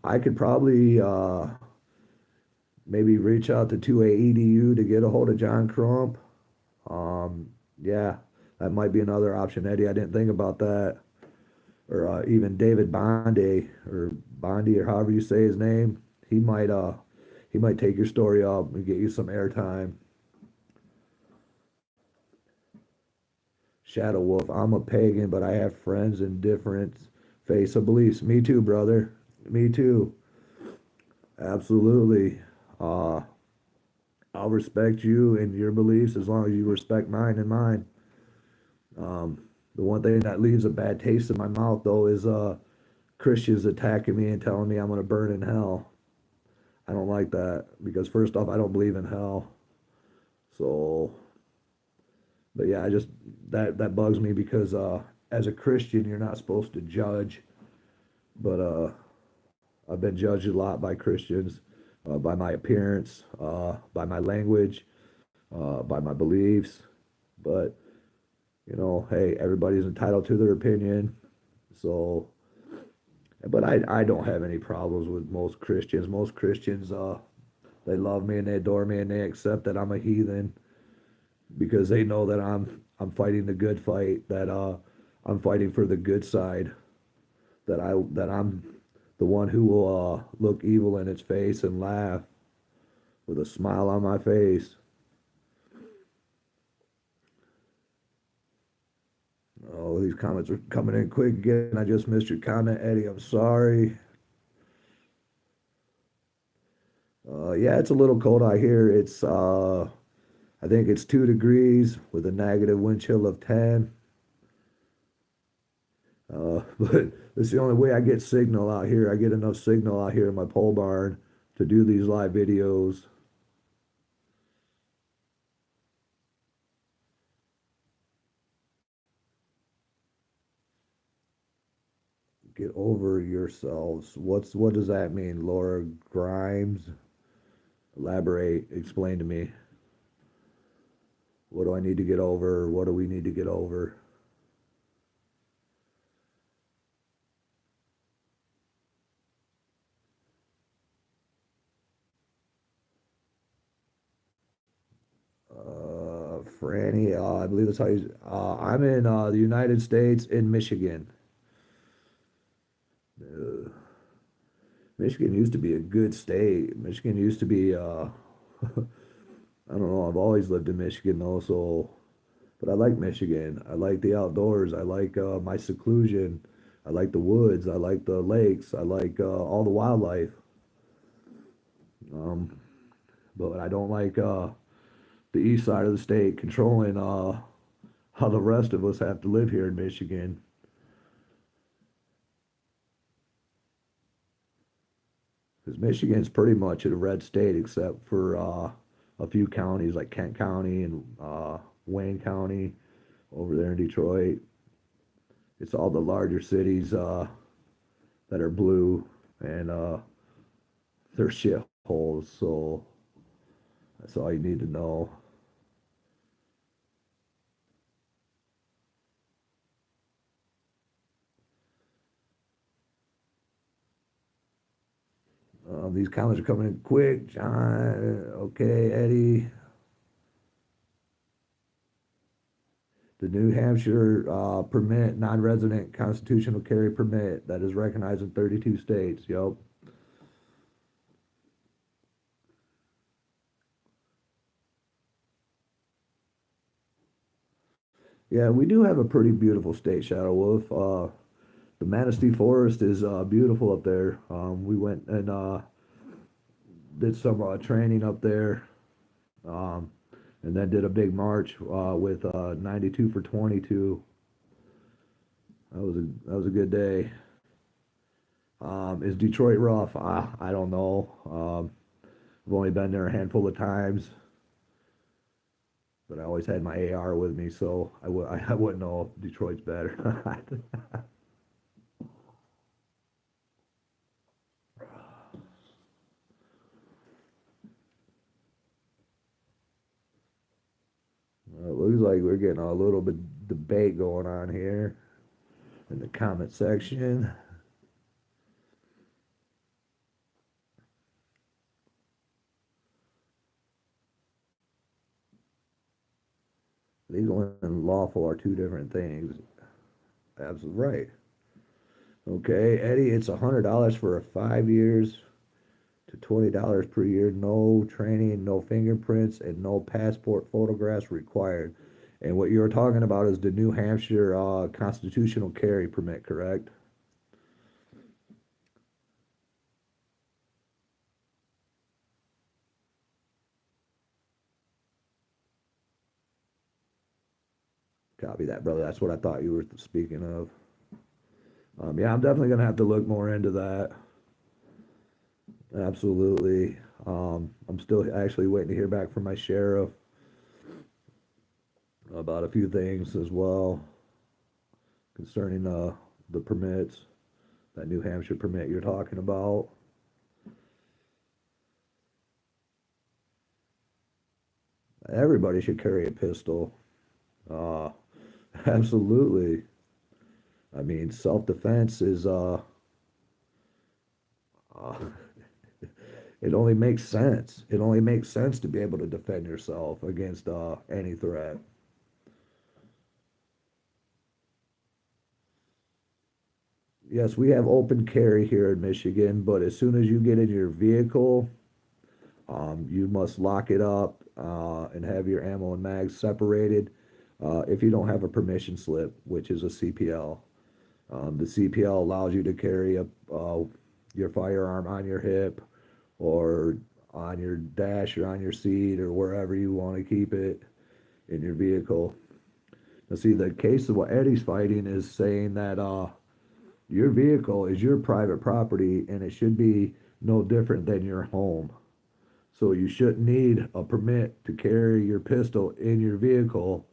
I could probably maybe reach out to 2AEDU to get a hold of John Crump. Yeah, that might be another option, Eddie. I didn't think about that. Or even David Bondi or however you say his name. He might uh he might take your story up and get you some airtime. Shadow Wolf, I'm a pagan, but I have friends in different faiths of beliefs. Me too, brother. Me too. Absolutely. Uh, I'll respect you and your beliefs as long as you respect mine and mine. The one thing that leaves a bad taste in my mouth though is Christians attacking me and telling me I'm gonna burn in hell. I don't like that because first off, I don't believe in hell. So, but yeah, I just that bugs me because as a Christian, you're not supposed to judge, but I've been judged a lot by Christians, by my appearance, by my language, by my beliefs. But hey, everybody's entitled to their opinion. So, but I don't have any problems with most Christians. Most Christians, they love me and they adore me and they accept that I'm a heathen because they know that I'm fighting the good fight, that I'm fighting for the good side, that I'm the one who will look evil in its face and laugh with a smile on my face. Oh, these comments are coming in quick again. I just missed your comment, Eddie. I'm sorry. Yeah, it's a little cold out here. I think it's 2 degrees with a negative wind chill of 10. But it's the only way I get signal out here. I get enough signal out here in my pole barn to do these live videos. Get over yourselves. What does that mean, Laura Grimes? Elaborate. Explain to me. What do I need to get over? What do we need to get over? Franny, I believe that's how you. I'm in the United States in Michigan. Uh, Michigan used to be a good state. Michigan used to be. I don't know. I've always lived in Michigan though, so. But I like Michigan. I like the outdoors. I like my seclusion. I like the woods. I like the lakes. I like all the wildlife. Um, but I don't like the east side of the state controlling how the rest of us have to live here in Michigan. Because Michigan's pretty much a red state except for a few counties like Kent County and Wayne County over there in Detroit. It's all the larger cities that are blue and they're shitholes. So that's all you need to know. These comments are coming in quick. John, okay, Eddie. The New Hampshire permit, non-resident constitutional carry permit that is recognized in 32 states. Yep. Yeah, we do have a pretty beautiful state, Shadow Wolf. The Manistee Forest is beautiful up there. We went and did some training up there, um, and then did a big march with 92 for 22. That was a good day. Is Detroit rough? I don't know. I've only been there a handful of times, but I always had my AR with me, so I wouldn't know if Detroit's better. seems like we're getting a little bit debate going on here in the comment section. Legal and lawful are two different things. Absolutely right. Okay, Eddie, it's $100 for 5 years to $20 per year. No training, no fingerprints, and no passport photographs required. And what you're talking about is the New Hampshire constitutional carry permit, correct? Copy that, brother. That's what I thought you were speaking of. Yeah, I'm definitely gonna have to look more into that. Absolutely. I'm still actually waiting to hear back from my sheriff about a few things as well concerning the permits, that New Hampshire permit you're talking about. Everybody should carry a pistol. Uh, absolutely. I mean, self-defense is uh, it only makes sense. It only makes sense to be able to defend yourself against any threat. Yes, we have open carry here in Michigan, but as soon as you get in your vehicle, you must lock it up and have your ammo and mags separated if you don't have a permission slip, which is a CPL. The CPL allows you to carry your firearm on your hip or on your dash or on your seat or wherever you want to keep it in your vehicle. Now, see, the case of what Eddie's fighting is saying that your vehicle is your private property and it should be no different than your home. So you shouldn't need a permit to carry your pistol in your vehicle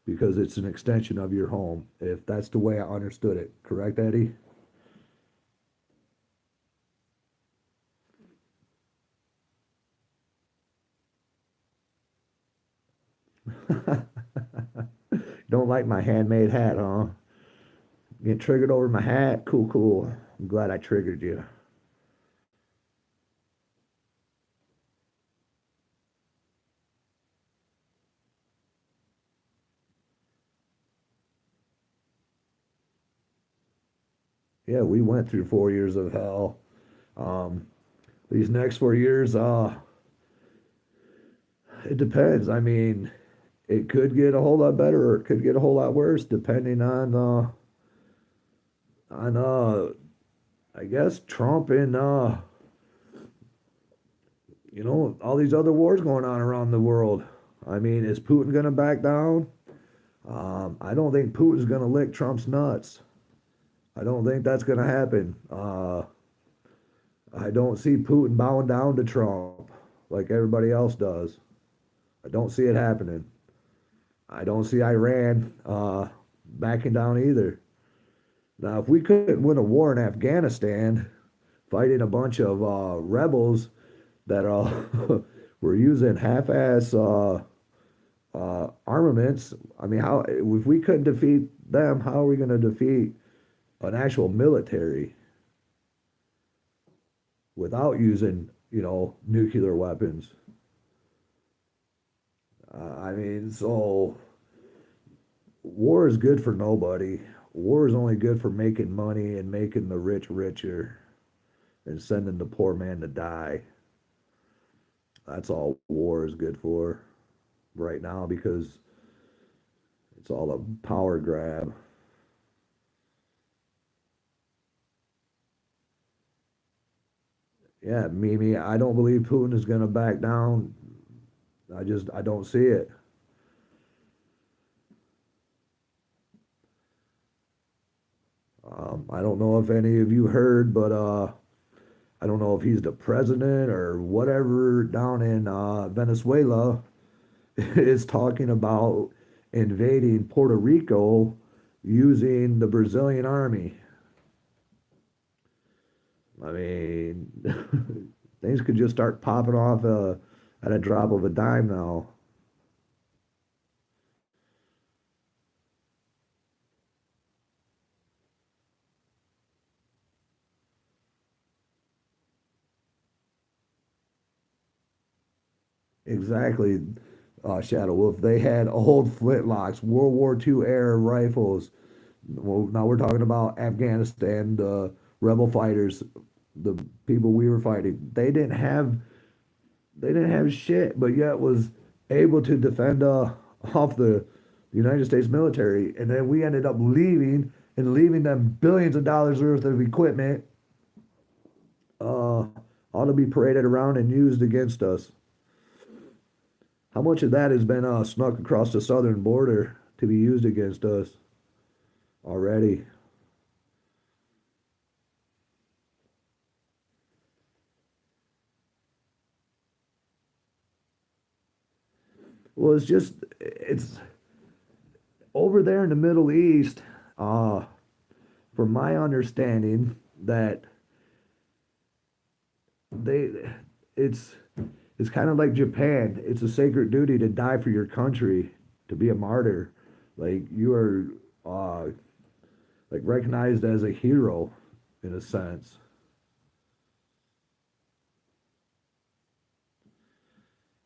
because it's an extension of your home, if that's the way I understood it. Correct, Eddie? Don't like my handmade hat, huh? Get triggered over my hat? Cool, cool. I'm glad I triggered you. Yeah, we went through 4 years of hell. Um, these next 4 years, it depends. I mean, it could get a whole lot better or it could get a whole lot worse depending on I guess Trump and all these other wars going on around the world. I mean, is Putin going to back down? I don't think Putin's going to lick Trump's nuts. I don't think that's going to happen. I don't see Putin bowing down to Trump like everybody else does. I don't see it happening. I don't see Iran backing down either. Now, if we couldn't win a war in Afghanistan, fighting a bunch of rebels that were using half-ass armaments, I mean, how if we couldn't defeat them, how are we going to defeat an actual military without using, nuclear weapons? I mean, so war is good for nobody. War is only good for making money and making the rich richer and sending the poor man to die. That's all war is good for right now because it's all a power grab. Yeah, Mimi, I don't believe Putin is going to back down. I don't see it. I don't know if any of you heard, but I don't know if he's the president or whatever down in Venezuela is talking about invading Puerto Rico using the Brazilian army. I mean, things could just start popping off at a drop of a dime now. exactly, Shadow Wolf. They had old flintlocks, World War II era rifles. Well, now we're talking about Afghanistan, the rebel fighters, the people we were fighting. They didn't have shit, but yet was able to defend off the United States military. And then we ended up leaving them billions of dollars worth of equipment, uh, ought to be paraded around and used against us. How much of that has been snuck across the southern border to be used against us already? Well, it's over there in the Middle East, uh, from my understanding, that they it's it's kind of like Japan. It's a sacred duty to die for your country, to be a martyr. Like you are uh, like recognized as a hero in a sense.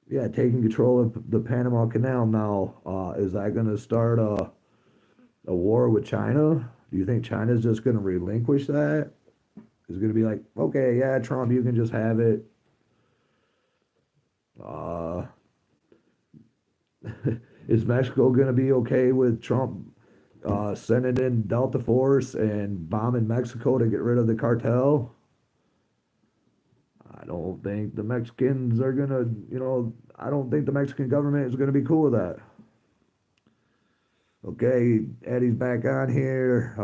Yeah, taking control of the Panama Canal now. Is that going to start a war with China? Do you think China's just going to relinquish that? Is it going to be like, okay, yeah, Trump, you can just have it. Uh, is Mexico going to be okay with Trump sending in Delta Force and bombing Mexico to get rid of the cartel? I don't think the Mexicans are going to, I don't think the Mexican government is going to be cool with that. Okay, Eddie's back on here.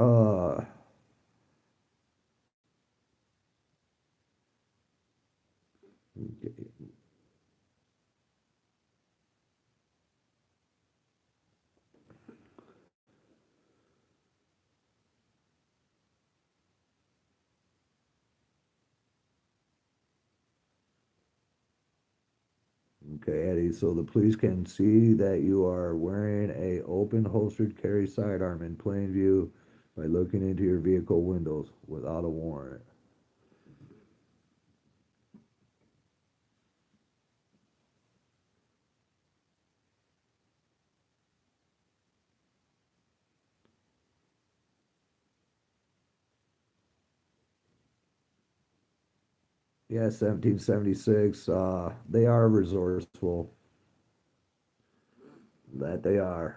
Okay, Eddie, so the police can see that you are wearing a open holstered carry sidearm in plain view by looking into your vehicle windows without a warrant. Yeah, 1776. They are resourceful. That they are.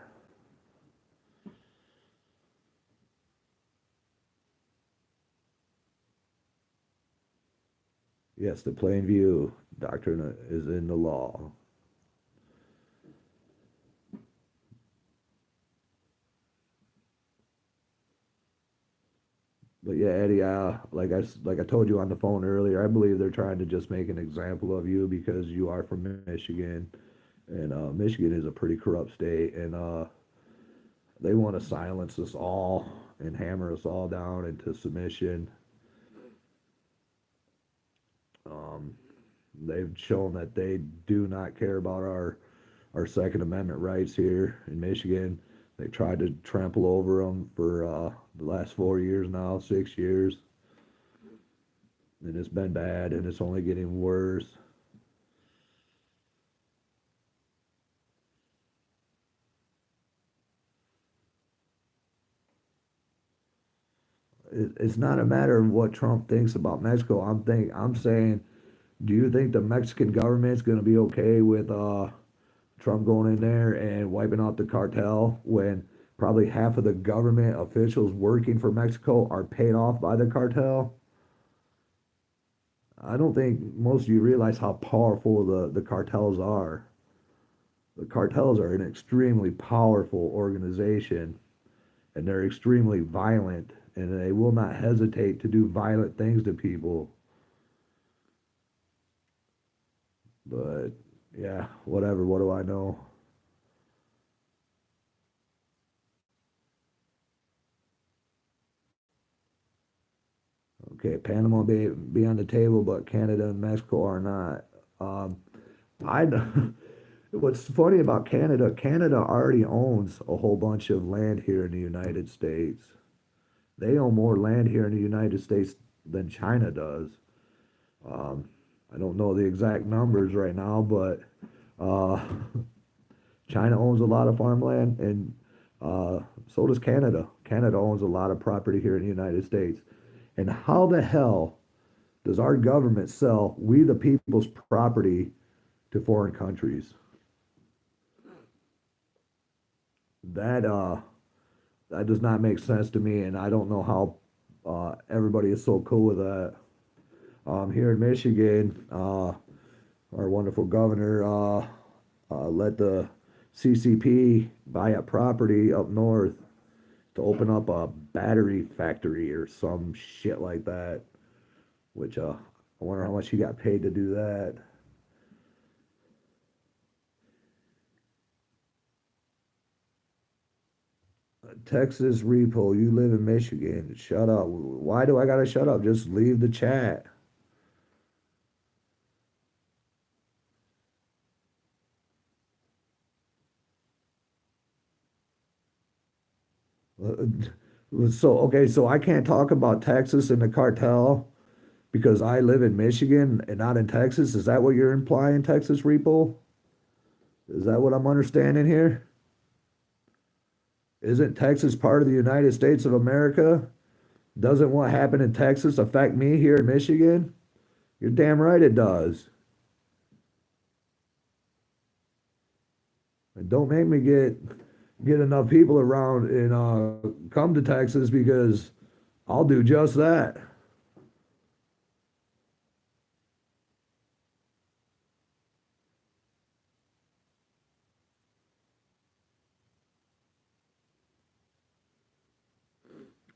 Yes, the plain view doctrine is in the law. But yeah, Eddie, like I told you on the phone earlier, I believe they're trying to just make an example of you because you are from Michigan, and Michigan is a pretty corrupt state, and they want to silence us all and hammer us all down into submission. Um, they've shown that they do not care about our Second Amendment rights here in Michigan. They tried to trample over them for the last 4 years now, 6 years, and it's been bad, and it's only getting worse. It's not a matter of what Trump thinks about Mexico. I'm saying, do you think the Mexican government's going to be okay with Trump going in there and wiping out the cartel when probably half of the government officials working for Mexico are paid off by the cartel? I don't think most of you realize how powerful the cartels are. The cartels are an extremely powerful organization, and they're extremely violent, and they will not hesitate to do violent things to people. But yeah, whatever. What do I know? Okay, Panama be on the table, but Canada and Mexico are not. Um, I what's funny about Canada? Canada already owns a whole bunch of land here in the United States. They own more land here in the United States than China does. Um, I don't know the exact numbers right now, but Uh, China owns a lot of farmland, and uh, so does Canada. Canada owns a lot of property here in the United States. And how the hell does our government sell we the people's property to foreign countries? That that does not make sense to me, and I don't know how everybody is so cool with that. Here in Michigan, our wonderful governor let the CCP buy a property up north to open up a battery factory or some shit like that. Which I wonder how much he got paid to do that. Texas repo, you live in Michigan. Shut up. Why do I gotta shut up? Just leave the chat. So okay, so I can't talk about Texas and the cartel because I live in Michigan and not in Texas. Is that what you're implying, Texas repo? Is that what I'm understanding here? Isn't Texas part of the United States of America? Doesn't what happened in Texas affect me here in Michigan? You're damn right it does. And don't make me get enough people around and come to Texas because I'll do just that.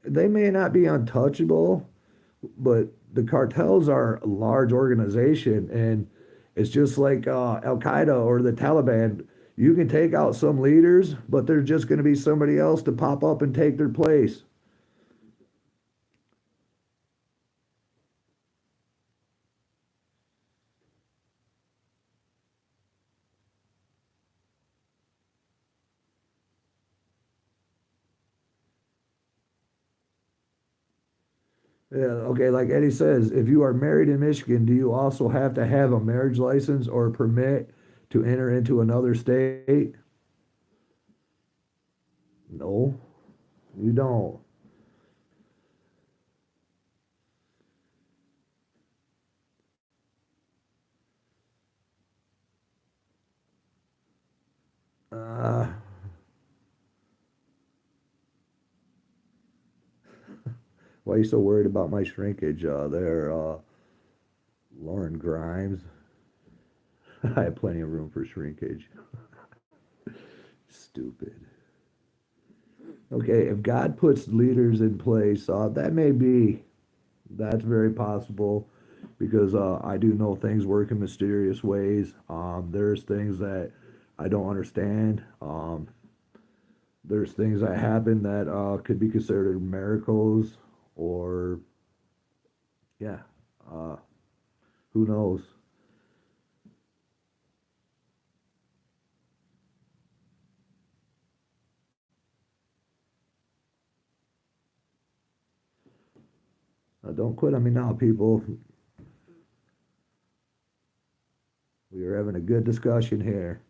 They may not be untouchable, but the cartels are a large organization, and it's just like Al Qaeda or the Taliban. You can take out some leaders, but there's just going to be somebody else to pop up and take their place. Yeah, okay, like Eddie says, if you are married in Michigan, do you also have to have a marriage license or a permit to enter into another state? No, you don't. Uh, why are you so worried about my shrinkage there, Lauren Grimes? I have plenty of room for shrinkage. Stupid. Okay, if God puts leaders in place, that may be, that's very possible because I do know things work in mysterious ways. There's things that I don't understand. There's things that happen that could be considered miracles or, yeah, uh, who knows? Don't quit on me now, people. We are having a good discussion here.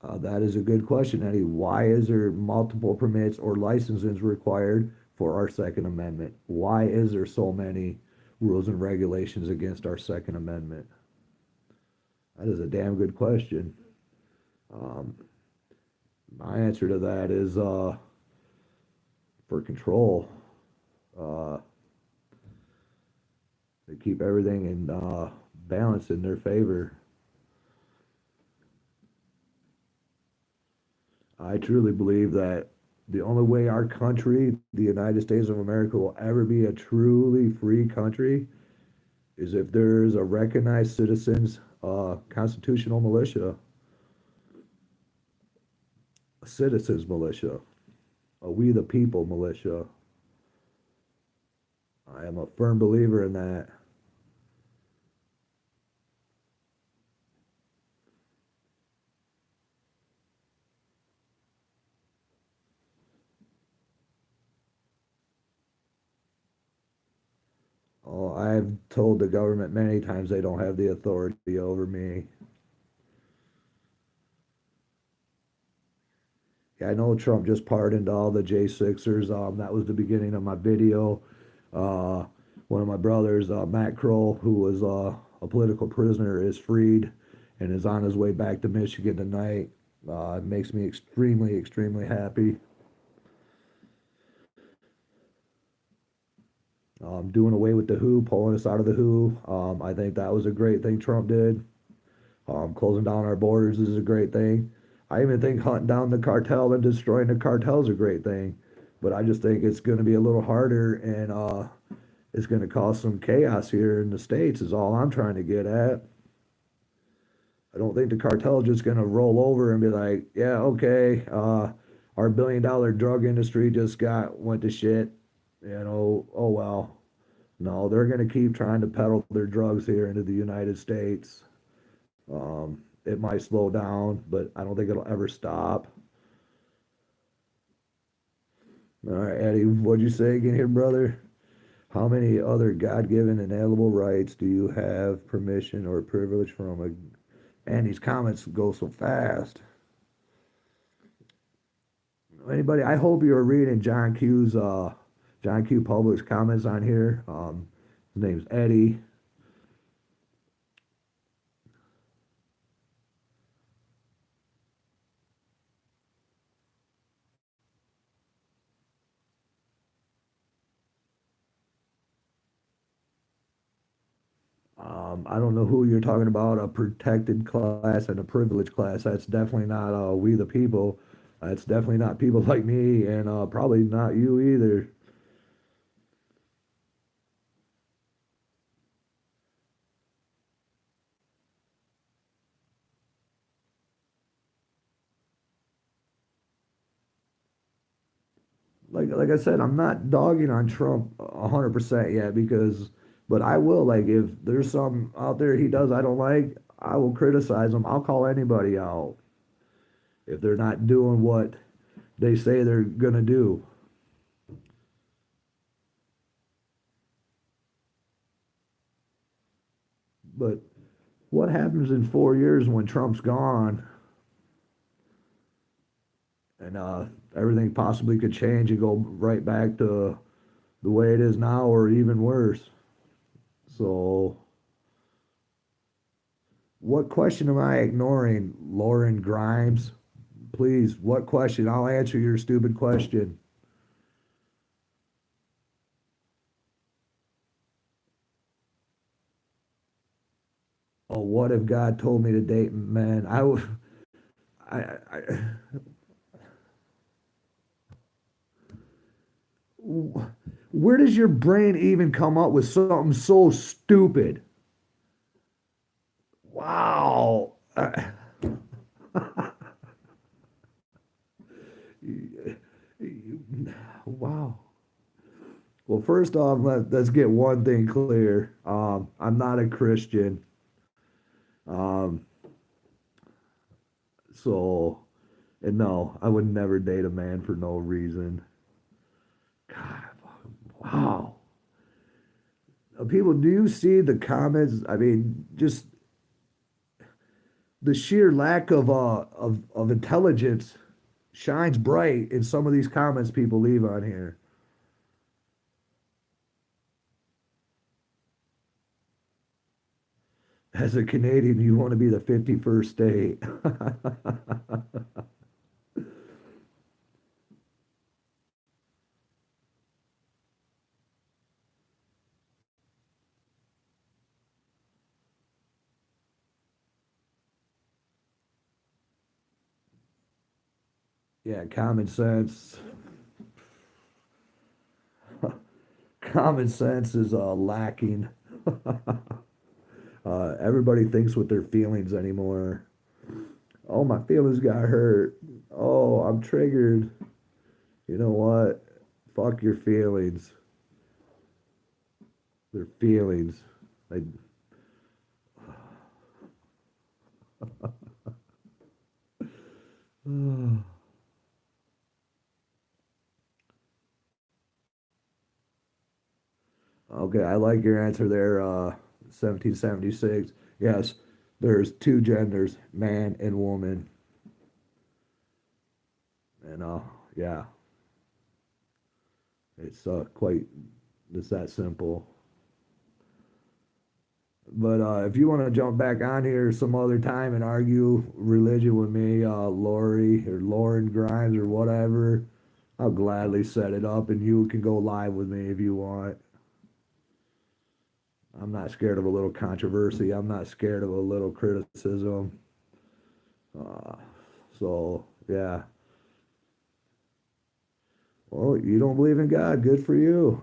That is a good question, Eddie. Why is there multiple permits or licenses required for our Second Amendment? Why is there so many rules and regulations against our Second Amendment? That is a damn good question. Um, my answer to that is for control. Uh, they keep everything in balance in their favor. I truly believe that the only way our country, the United States of America, will ever be a truly free country is if there's a recognized citizens constitutional militia, a citizens militia, a we the people militia. I am a firm believer in that. Oh, I've told the government many times they don't have the authority over me. Yeah, I know Trump just pardoned all the J6ers. That was the beginning of my video. Uh, One of my brothers, Matt Croll, who was a political prisoner, is freed and is on his way back to Michigan tonight. It makes me extremely, extremely happy. Doing away with the WHO, pulling us out of the WHO. I think that was a great thing Trump did. Closing down our borders is a great thing. I even think hunting down the cartel and destroying the cartel is a great thing. But I just think it's going to be a little harder and it's going to cause some chaos here in the States, is all I'm trying to get at. I don't think the cartel is just going to roll over and be like, yeah, okay, our billion-dollar drug industry just went to shit. Oh well. No, they're going to keep trying to peddle their drugs here into the United States. It might slow down, but I don't think it'll ever stop. All right, Eddie, what'd you say again here, brother? How many other God-given inalienable rights do you have permission or privilege from? And these comments go so fast. Anybody? I hope you're reading John Q. Public's comments on here. His name's Eddie. I don't know who you're talking about, a protected class and a privileged class. That's definitely not we the people. That's definitely not people like me, and probably not you either. Like I said, I'm not dogging on Trump 100% yet but I will. Like, if there's some out there he does I don't like, I will criticize him. I'll call anybody out if they're not doing what they say they're gonna do. But what happens in 4 years when Trump's gone and everything possibly could change and go right back to the way it is now or even worse? So, what question am I ignoring, Lauren Grimes? Please, what question? I'll answer your stupid question. Oh, what if God told me to date men? I would. I, where does your brain even come up with something so stupid? Wow. Wow. Well, first off, let's get one thing clear. I'm not a Christian. Um, so, and no, I would never date a man for no reason. God, wow. People, do you see the comments? I mean, just the sheer lack of intelligence shines bright in some of these comments people leave on here. As a Canadian, you want to be the 51st state. Yeah, common sense. Common sense is lacking. Everybody thinks with their feelings anymore. Oh, my feelings got hurt. Oh, I'm triggered. You know what? Fuck your feelings. Their feelings. Like, Okay, I like your answer there. 1776. Yes, there's two genders, man and woman, and yeah, it's quite it's that simple. But if you want to jump back on here some other time and argue religion with me, Lori or Lauren Grimes or whatever, I'll gladly set it up and you can go live with me if you want. I'm not scared of a little controversy. I'm not scared of a little criticism. Uh, so, yeah. Well, you don't believe in God. Good for you.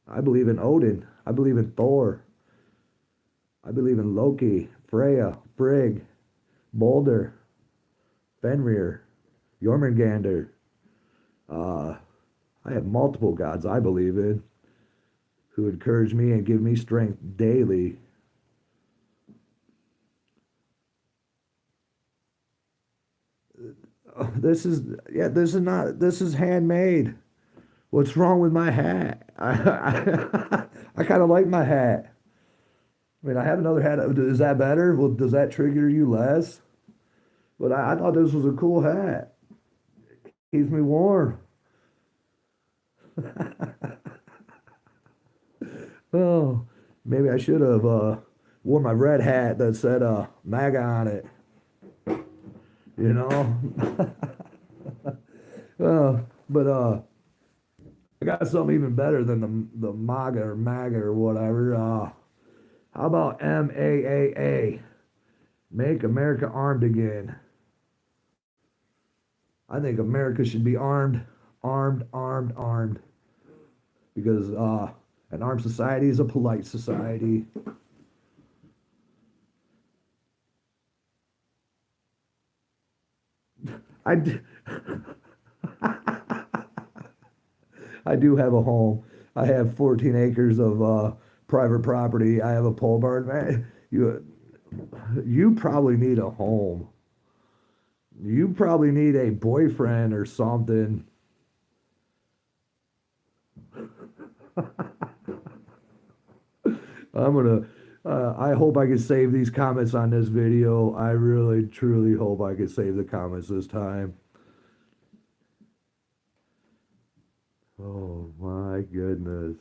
I believe in Odin. I believe in Thor. I believe in Loki, Freya, Frigg, Balder, Fenrir, Jormungandr. Uh, I have multiple gods I believe in who encourage me and give me strength daily. This is yeah. This is handmade. What's wrong with my hat? I kind of like my hat. I mean, I have another hat. Is that better? Well, does that trigger you less? But I thought this was a cool hat. Keeps me warm. Oh, maybe I should have worn my red hat that said MAGA on it. You know. But I got something even better than the MAGA or MAGA or whatever. How about MAAA? Make America armed again. I think America should be armed, armed, armed, armed. Because an armed society is a polite society. I, d- I do have a home. I have 14 acres of private property. I have a pole barn. Man, you probably need a home. You probably need a boyfriend or something. I'm gonna. I hope I can save these comments on this video. I really, truly hope I can save the comments this time. Oh my goodness.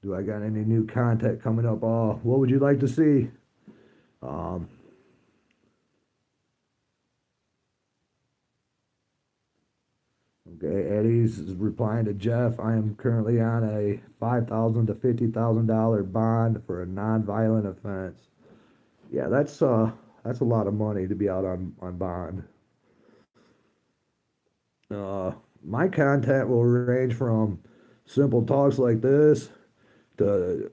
Do I got any new content coming up? What would you like to see? Um, okay, Eddie's is replying to Jeff. I am currently on a $5,000 to $50,000 bond for a non-violent offense. Yeah, that's a lot of money to be out on bond. My content will range from simple talks like this to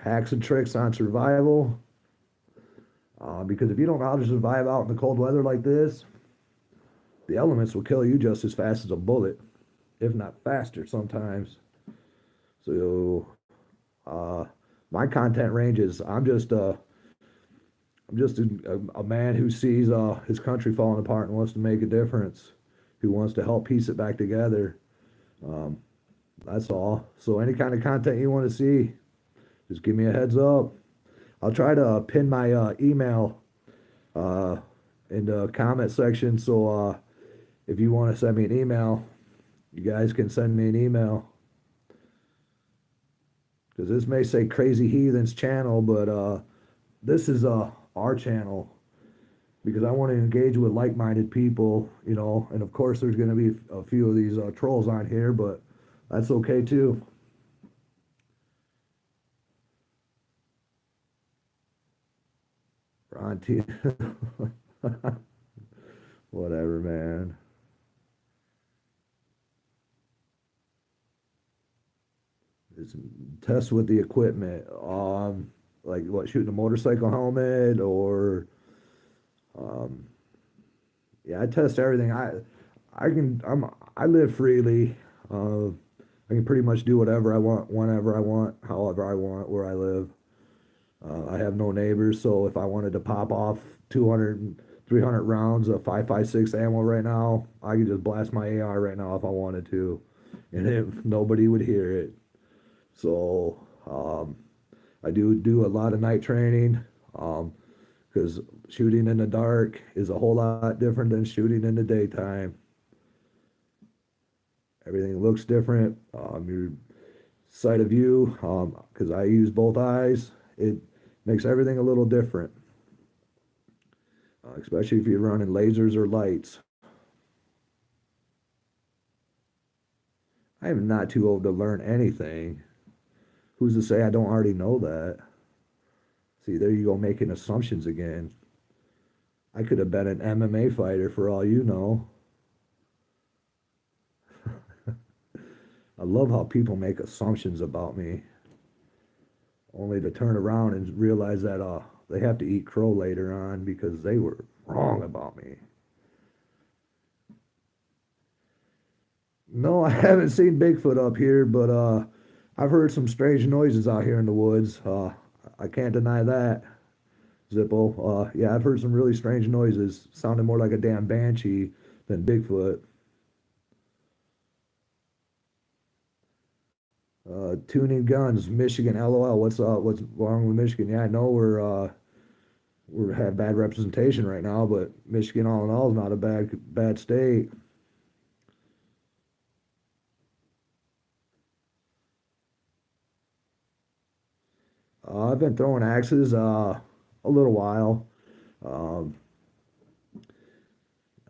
hacks and tricks on survival. Because if you don't know how to survive out in the cold weather like this, the elements will kill you just as fast as a bullet, if not faster sometimes. So, uh, my content ranges. I'm just a man who sees his country falling apart and wants to make a difference, who wants to help piece it back together. Um, that's all. So any kind of content you want to see, just give me a heads up. I'll try to pin my email uh, in the comment section. So if you want to send me an email, you guys can send me an email. Because this may say Crazy Heathens channel, but this is our channel. Because I want to engage with like-minded people, you know. And of course, there's going to be a few of these trolls on here, but that's okay too. Ron T. Whatever, man. It's test with the equipment. Like what, shooting a motorcycle helmet or um, yeah, I test everything. I live freely. Uh, I can pretty much do whatever I want, whenever I want, however I want, where I live. I have no neighbors, so if I wanted to pop off 200, 300 rounds of 5.56 ammo right now, I could just blast my AR right now if I wanted to, and nobody would hear it. So I do a lot of night training because shooting in the dark is a whole lot different than shooting in the daytime. Everything looks different. Your sight of view, because I use both eyes, it makes everything a little different, especially if you're running lasers or lights. I am not too old to learn anything. Who's to say I don't already know that? See, there you go, making assumptions again. I could have been an MMA fighter for all you know. I love how people make assumptions about me, only to turn around and realize that they have to eat crow later on because they were wrong about me. No, I haven't seen Bigfoot up here, but I've heard some strange noises out here in the woods. I can't deny that, Zippo. Yeah, I've heard some really strange noises, sounding more like a damn banshee than Bigfoot. Tuning guns, Michigan. LOL. What's wrong with Michigan? Yeah, I know we have bad representation right now, but Michigan, all in all, is not a bad state. I've been throwing axes a little while. Um,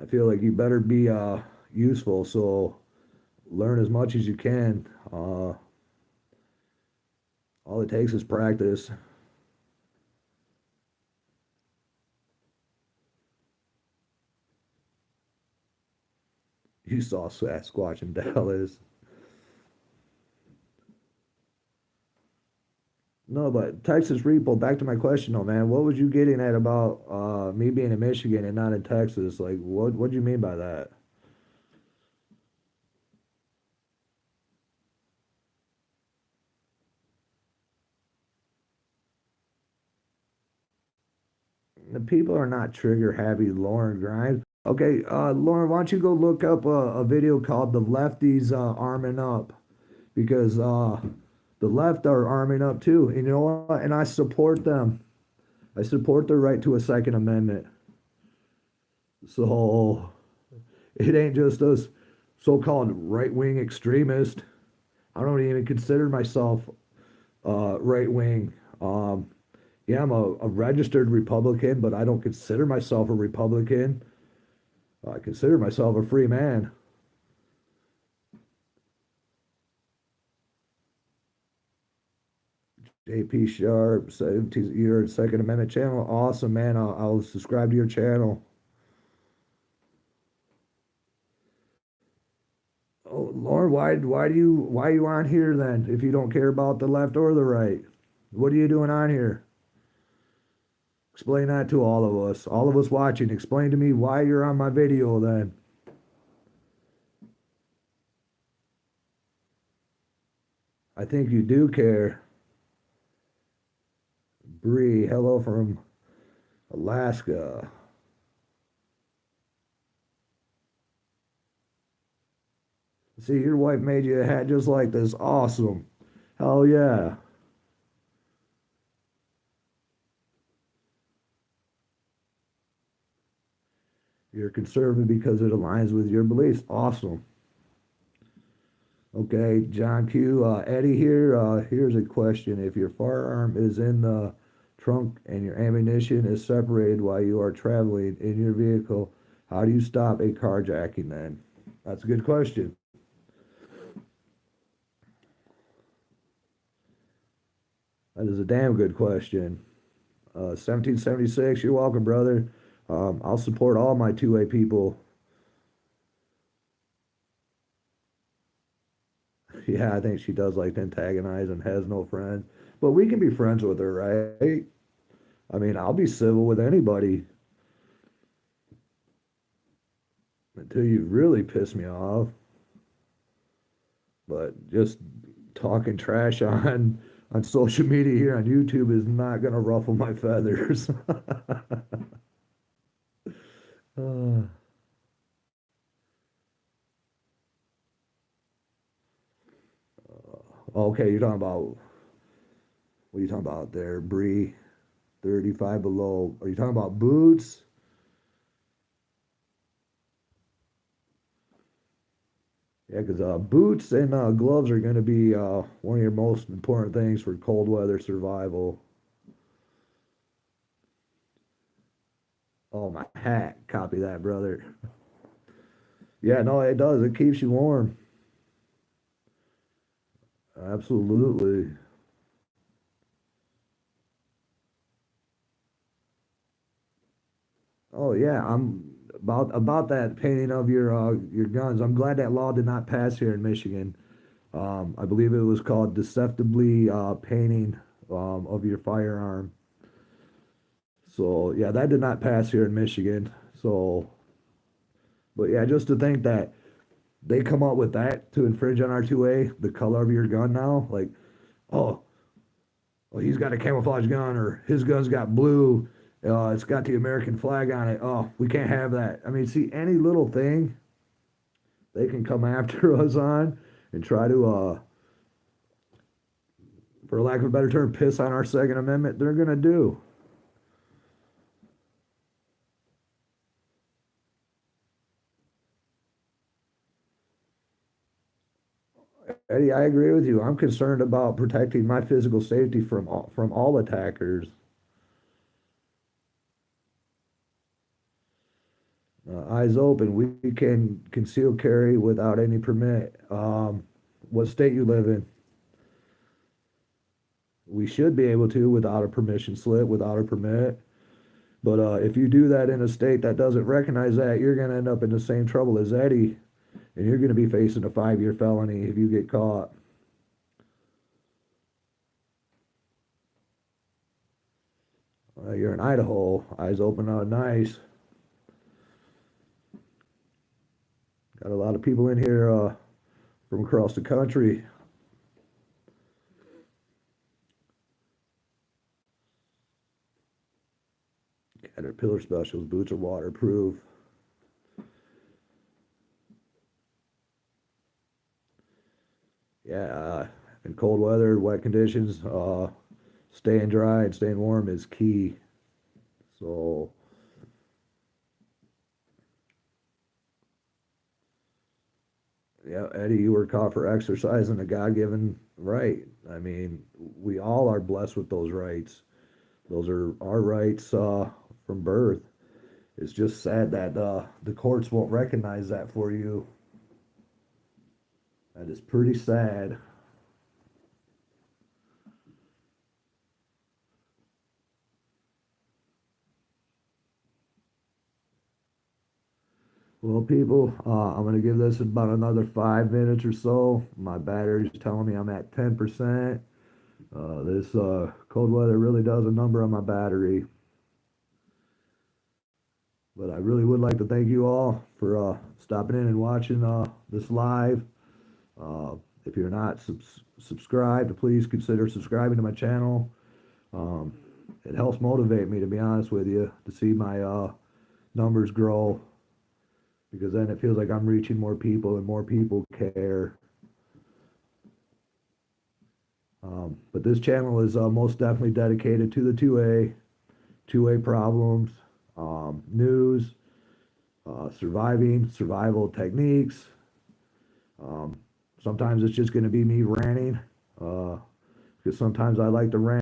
I feel like you better be useful, so learn as much as you can. All it takes is practice. You saw Sasquatch in Dallas. No, but Texas Repo, back to my question though, man. What was you getting at about me being in Michigan and not in Texas? Like what do you mean by that? The people are not trigger happy, Lauren Grimes. Okay, Lauren, why don't you go look up a video called "The Lefties Arming Up," because the left are arming up too. And you know what? And I support them. I support their right to a Second Amendment. So it ain't just us so-called right-wing extremists. I don't even consider myself right wing. Yeah, I'm a registered Republican, but I don't consider myself a Republican. I consider myself a free man. JP Sharp, 17th year Second Amendment channel. Awesome, man. I'll subscribe to your channel. Oh, Lauren, why are you on here then if you don't care about the left or the right? What are you doing on here? Explain that to all of us watching. Explain to me why you're on my video then. I think you do care. Bree, hello from Alaska. See, your wife made you a hat just like this. Awesome. Hell yeah. You're conservative because it aligns with your beliefs. Awesome. Okay, John Q. Eddie here. Here's a question. If your firearm is in the trunk and your ammunition is separated while you are traveling in your vehicle, how do you stop a carjacking then? That's a good question. That is a damn good question. 1776, you're welcome, brother. I'll support all my two-way people. Yeah, I think she does like to antagonize and has no friends. But we can be friends with her, right? I mean, I'll be civil with anybody until you really piss me off. But just talking trash on social media here on YouTube is not gonna ruffle my feathers. Uh, okay, you're talking about what are you talking about there, Bree? 35 below. Are you talking about boots? Yeah, because boots and gloves are going to be one of your most important things for cold weather survival. Oh, my hat. Copy that, brother. Yeah, no, it does. It keeps you warm. Absolutely. Oh, yeah. I'm about that painting of your guns. I'm glad that law did not pass here in Michigan. I believe it was called deceptively painting of your firearm. So yeah, that did not pass here in Michigan. So, but yeah, just to think that they come up with that to infringe on our 2A, the color of your gun now, like, oh, well, he's got a camouflage gun or his gun's got blue. It's got the American flag on it. Oh, we can't have that. I mean, see, any little thing they can come after us on and try to, for lack of a better term, piss on our Second Amendment. They're gonna do. Eddie, I agree with you. I'm concerned about protecting my physical safety from all attackers. Eyes open. We can conceal carry without any permit. What state you live in? We should be able to without a permission slip, without a permit. But if you do that in a state that doesn't recognize that, you're going to end up in the same trouble as Eddie, and you're going to be facing a 5-year felony if you get caught. You're in Idaho. Eyes open, out nice. Got a lot of people in here from across the country. Caterpillar Specials boots are waterproof. Yeah, in cold weather, wet conditions, staying dry and staying warm is key. So, yeah, Eddie, you were caught for exercising a God-given right. I mean, we all are blessed with those rights. Those are our rights from birth. It's just sad that the courts won't recognize that for you. That is pretty sad. Well, people, I'm going to give this about another 5 minutes or so. My battery's telling me I'm at 10%. This cold weather really does a number on my battery. But I really would like to thank you all for stopping in and watching this live. Uh, if you're not subscribed, please consider subscribing to my channel. Um, it helps motivate me, to be honest with you, to see my numbers grow because then it feels like I'm reaching more people and more people care. But this channel is most definitely dedicated to the 2A problems, news, survival techniques. Um, Sometimes it's just going to be me ranting because sometimes I like to rant.